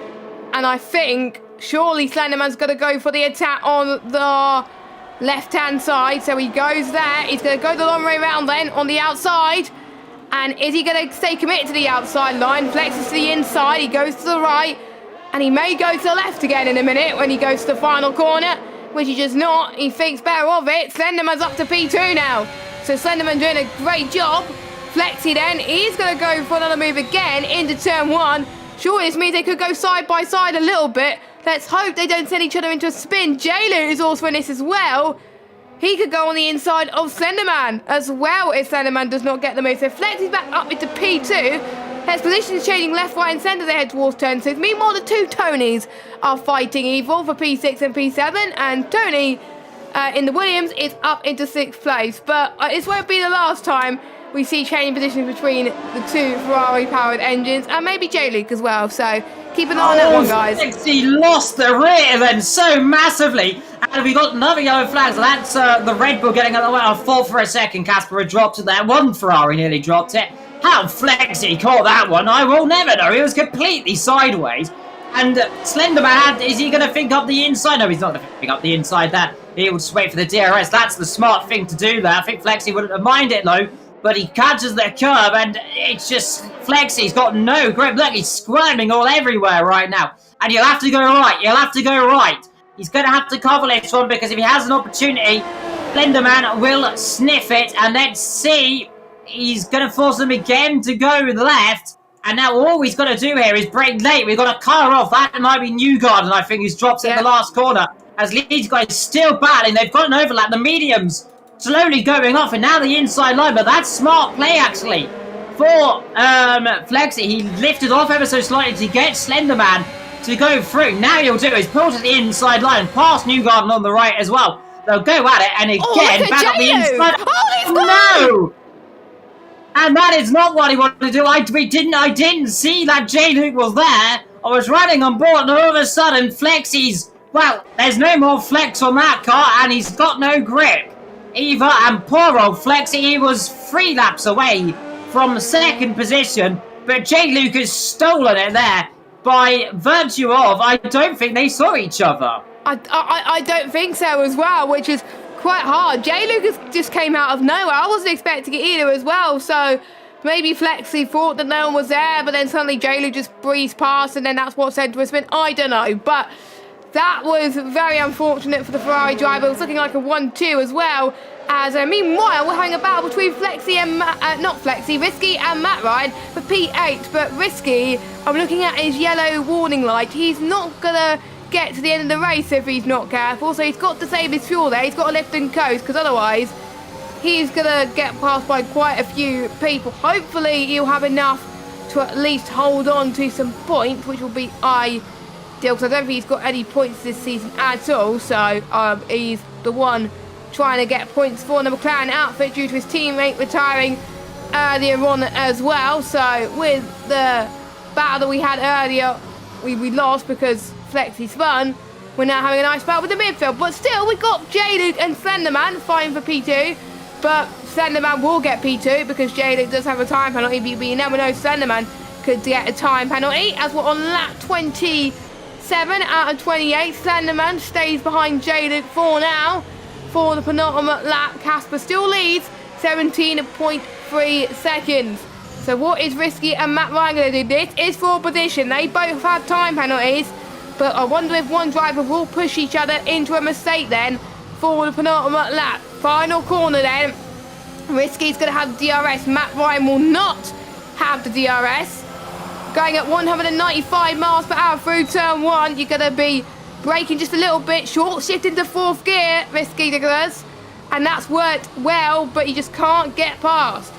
And I think surely Slenderman's going to go for the attack on the left-hand side. So he goes there. He's going to go the long way around then on the outside. And is he going to stay committed to the outside line? Flexes to the inside. He goes to the right. And he may go to the left again in a minute when he goes to the final corner, which he does not. He thinks better of it. Slenderman's up to P2 now. So Slenderman doing a great job. Flexi then, he's going to go for another move again into turn 1. Sure, this means they could go side by side a little bit. Let's hope they don't send each other into a spin. J-Loot is also in this as well. He could go on the inside of Slenderman as well if Slenderman does not get the move. So Flex is back up into P2. His position is changing left, right and centre as they head towards turn 6. Meanwhile, the 2 Tonys are fighting Evil for P6 and P7. And Tony in the Williams is up into 6th place. But this won't be the last time we see changing positions between the 2 Ferrari-powered engines. And maybe J-Luke as well. So keep an eye on that one, guys. He lost the rear then so massively. And we got another yellow flag. So that's the Red Bull getting out of the way. I thought for a second Casper had dropped it there. One Ferrari nearly dropped it. How Flexi caught that one, I will never know. He was completely sideways. And Slenderman, is he going to think up the inside? No, he's not going to think up the inside there. He will just wait for the DRS. That's the smart thing to do there. I think Flexi wouldn't have minded it, though. But he catches the curve, and it's just Flexi's got no grip. Look, he's squirming all everywhere right now. And you'll have to go right. You'll have to go right. He's going to have to cover this one, because if he has an opportunity, Slenderman will sniff it. And let's see. He's going to force them again to go left. And now all he's got to do here is brake late. We've got a car off. That might be Newgarden, I think, who's dropped in the last corner. As Leeds guys still battling. They've got an overlap. The mediums slowly going off. And now the inside line. But that's smart play, actually. For Flexi, he lifted off ever so slightly to get Slenderman to go through. Now he'll do is pull to the inside line. Past Newgarden on the right as well. They'll go at it. And again, back up the inside. Oh, no! And that is not what he wanted to do. I didn't see that J-Luke was there. I was running on board, and all of a sudden, Flexi's... Well, there's no more flex on that car, and he's got no grip either. And poor old Flexi, he was 3 laps away from 2nd position. But J-Luke has stolen it there by virtue of... I don't think they saw each other. I don't think so as well, which is... quite hard. J-Lucas just came out of nowhere. I wasn't expecting it either as well, so maybe Flexi thought that no one was there, but then suddenly J-Luke just breezed past, and then that's what sent to a spin. I don't know, but that was very unfortunate for the Ferrari driver. It was looking like a 1-2 as well, as meanwhile we're having a battle between Flexi and Risky and Matt Ryan for P8, but Risky, I'm looking at his yellow warning light. He's not gonna get to the end of the race if he's not careful, so he's got to save his fuel there. He's got to lift and coast, because otherwise he's gonna get passed by quite a few people. Hopefully he'll have enough to at least hold on to some points, which will be ideal, because I don't think he's got any points this season at all. So he's the one trying to get points for the McLaren outfit due to his teammate retiring earlier on as well. So with the battle that we had earlier, we lost because Flexi spun. We're now having a nice battle with the midfield, but still we got J-Luke and Slenderman fighting for P2, but Slenderman will get P2 because J-Luke does have a time penalty, but you never know, Slenderman could get a time penalty, as we're on lap 27 out of 28. Slenderman stays behind J-Luke for now. For the penultimate lap, Casper still leads 17.3 seconds. So what is Risky and Matt Ryan going to do? This is for position. They both have time penalties, but I wonder if one driver will push each other into a mistake then for the penultimate lap. Final corner then. Risky's going to have DRS. Matt Ryan will not have the DRS. going at 195 miles per hour through turn 1. You're going to be braking just a little bit short, shift into 4th gear, Risky does. And that's worked well, but you just can't get past.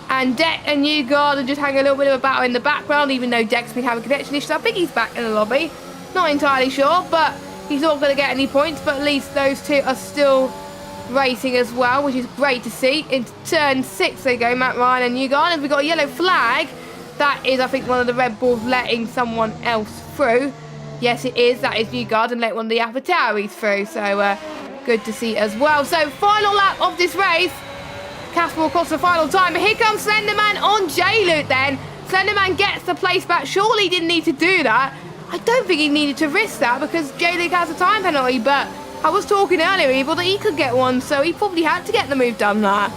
And Deck and Newgard are just having a little bit of a battle in the background, even though Deck's been having connection issues. I think he's back in the lobby. Not entirely sure, but he's not going to get any points. But at least those two are still racing as well, which is great to see. Into turn 6 they go, Matt Ryan and Newgard. And we've got a yellow flag. That is, I think, one of the Red Bulls letting someone else through. Yes, it is. That is Newgard and let one of the AlphaTauris through. So, good to see as well. So, final lap of this race. Casper will cross the final time. But here comes Slenderman on J-Loot then. Slenderman gets the place back. Surely he didn't need to do that. I don't think he needed to risk that because J-Loot has a time penalty. But I was talking earlier, Evil, that he could get one. So he probably had to get the move done there.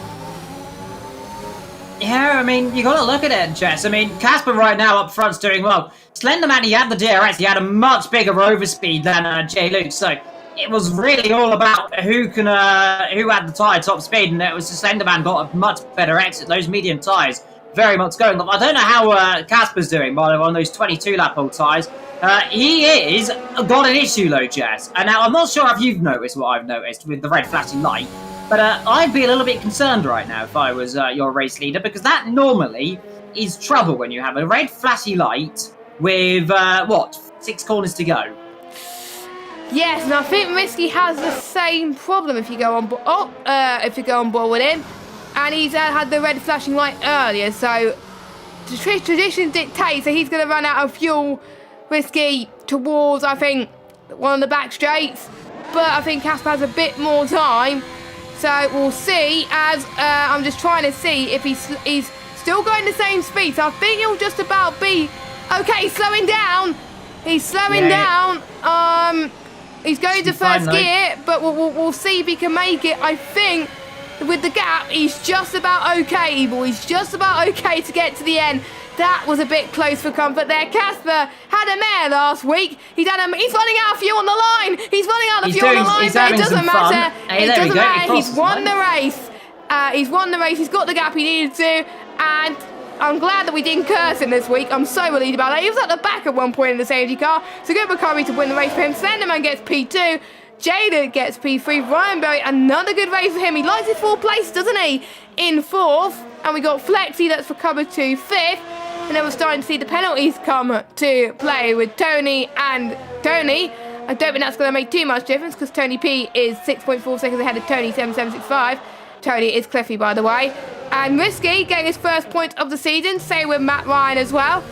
Yeah, I mean, you got to look at it, Jess. I mean, Casper right now up front's doing well. Slenderman, he had the DRS. He had a much bigger overspeed than J-Luke. So it was really all about who had the tyre top speed. And it was just Slenderman got a much better exit. Those medium tyres very much going. I don't know how Casper's doing, by the way, on those 22-lap-old tyres. He is got an issue, though, Jess. And now I'm not sure if you've noticed what I've noticed with the red flashing light. But I'd be a little bit concerned right now if I was your race leader, because that normally is trouble when you have a red flashy light with, 6 corners to go. Yes, and I think Risky has the same problem if you go on board with him. And he's had the red flashing light earlier, so tradition dictates that he's going to run out of fuel, Risky, towards, I think, one of the back straights. But I think Casper has a bit more time. So we'll see, as I'm just trying to see if he's still going the same speed. So I think he'll just about be... Okay, slowing down. He's slowing down. He's going to first gear, but we'll see if he can make it. I think with the gap, he's just about okay, Evil. He's just about okay to get to the end. That was a bit close for comfort there. Casper had a mare last week. He's running out of fuel on the line. He's running out of fuel on the line, but it doesn't matter. It doesn't matter. He's won the race. He's won the race. He's got the gap he needed to. And I'm glad that we didn't curse him this week. I'm so relieved about that. He was at the back at one point in the safety car. So good recovery to win the race for him. Slenderman gets P2. Jaden gets P3. Ryan Berry, another good race for him. He likes his 4th place, doesn't he? In 4th. And we got Flexi that's recovered to 5th. And then we're starting to see the penalties come to play with Tony and Tony. I don't think that's going to make too much difference because Tony P is 6.4 seconds ahead of Tony 7765. Tony is Cliffy, by the way. And Risky getting his first point of the season. Same with Matt Ryan as well.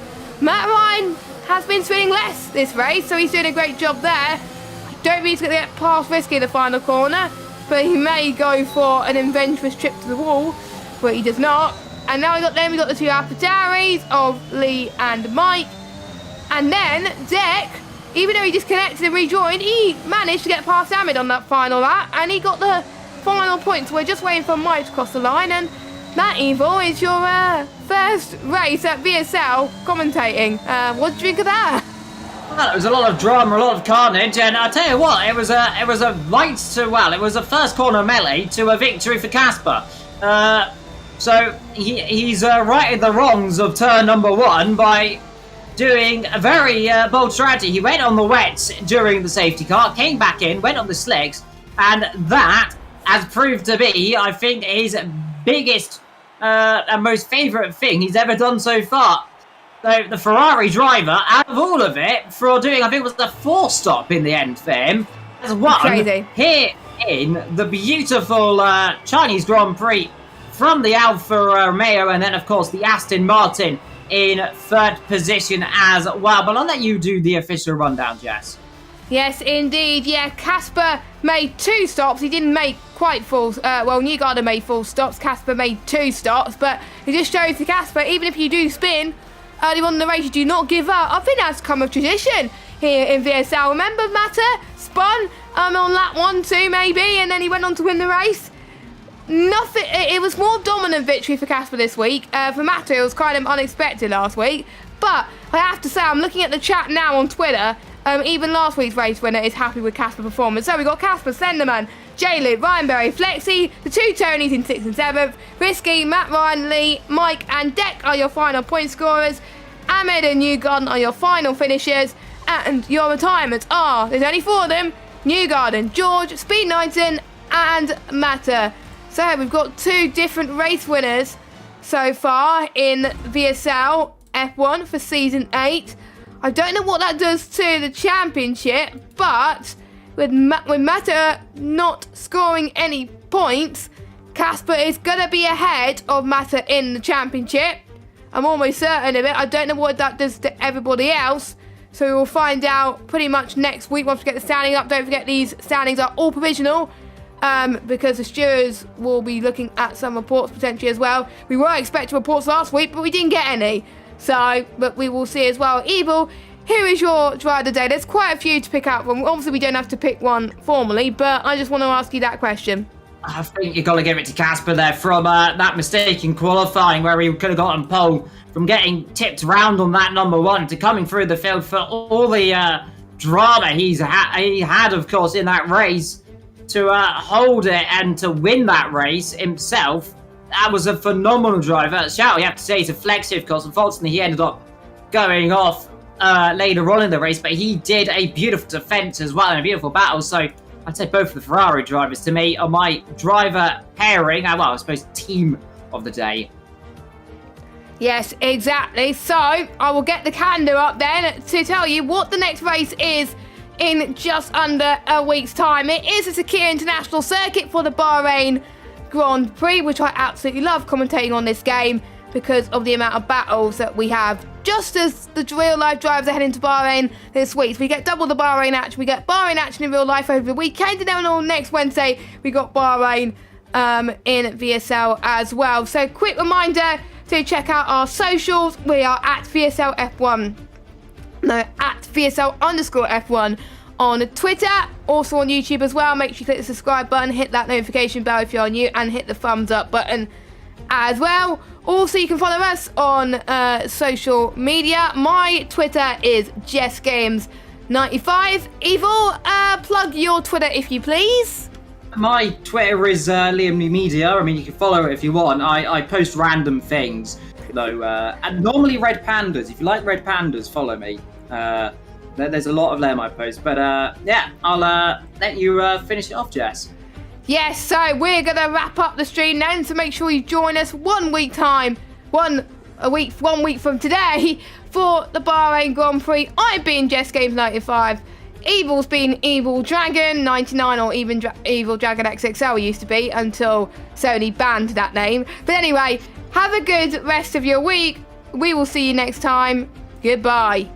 Matt Ryan has been spinning less this race, so he's doing a great job there. I don't think he's going to get past Risky in the final corner, but he may go for an adventurous trip to the wall, but he does not. And now we got the two AlphaTauris of Lee and Mike. And then Deck, even though he disconnected and rejoined, he managed to get past Ahmed on that final lap, and he got the final point. So we're just waiting for Mike to cross the line. And that, Evil, is your first race at VSL commentating. What did you think of that? Well, it was a lot of drama, a lot of carnage, and I tell you what, it was a first corner melee to a victory for Casper. So he's righted the wrongs of turn number 1 by doing a very bold strategy. He went on the wets during the safety car, came back in, went on the slicks, and that has proved to be, I think, his biggest and most favourite thing he's ever done so far. So the Ferrari driver, out of all of it, for doing, I think it was the 4th stop in the end for him, has won here in the beautiful Chinese Grand Prix from the Alfa Romeo, and then, of course, the Aston Martin in 3rd position as well. But I'll let you do the official rundown, Jess. Yes, indeed. Yeah, Casper made 2 stops. He didn't make quite full... Newgarden made full stops. Casper made 2 stops. But it just shows to Casper, even if you do spin early on in the race, you do not give up. I think that's come of tradition here in VSL. Remember Matter spun on lap 1, 2 maybe, and then he went on to win the race? Nothing. It was more dominant victory for Casper this week. For Matter, it was kind of unexpected last week. But I have to say, I'm looking at the chat now on Twitter. Even last week's race winner is happy with Casper's performance. So we got Casper, Slenderman, J-Luke, Ryan Berry, Flexi, the 2 Tonys in 6th and 7th, Risky, Matt Ryan, Lee, Mike and Deck are your final point scorers. Ahmed and Newgarden are your final finishers, and your retirements are, there's only 4 of them, Newgarden, George, Speed 19 and Mata. So we've got 2 different race winners so far in VSL F1 for Season 8. I don't know what that does to the championship, but with Mata not scoring any points, Casper is going to be ahead of Mata in the championship. I'm almost certain of it. I don't know what that does to everybody else. So we will find out pretty much next week once we get the standing up. Don't forget these standings are all provisional because the stewards will be looking at some reports potentially as well. We were expecting reports last week, but we didn't get any. So, but we will see as well. Evil, who is your driver today? There's quite a few to pick out from. Obviously, we don't have to pick one formally, but I just want to ask you that question. I think you've got to give it to Casper there from that mistake in qualifying where he could have gotten pole, from getting tipped round on that number 1 to coming through the field for all the drama he had, of course, in that race to hold it and to win that race himself. That was a phenomenal driver. Shout, you have to say, he's a flexi, of course. Unfortunately, he ended up going off later on in the race, but he did a beautiful defense as well and a beautiful battle. So I'd say both of the Ferrari drivers, to me, are my driver pairing, well, I suppose team of the day. Yes, exactly. So I will get the calendar up then to tell you what the next race is in just under a week's time. It is a secure international circuit for the Bahrain Grand Prix, which I absolutely love commentating on this game because of the amount of battles that we have. Just as the real life drivers are heading to Bahrain this week. So we get double the Bahrain action. We get Bahrain action in real life over the weekend, and then on next Wednesday we got Bahrain in VSL as well. So quick reminder to check out our socials. We are at VSL F1. No, at VSL_F1 on Twitter, also on YouTube as well. Make sure you click the subscribe button, hit that notification bell if you're new, and hit the thumbs up button as well. Also, you can follow us on social media. My Twitter is JessGames95. Evil, plug your Twitter if you please. My Twitter is Liam New Media. I mean, you can follow it if you want. I post random things, though, and normally red pandas. If you like red pandas, follow me. There's a lot of them I post, but yeah, I'll let you finish it off, Jess. Yes, so we're gonna wrap up the stream then. So make sure you join us 1 week time, 1 week from today for the Bahrain Grand Prix. I've been JessGames95. Evil's been Evil Dragon 99, or even Evil Dragon XXL used to be until Sony banned that name. But anyway, have a good rest of your week. We will see you next time. Goodbye.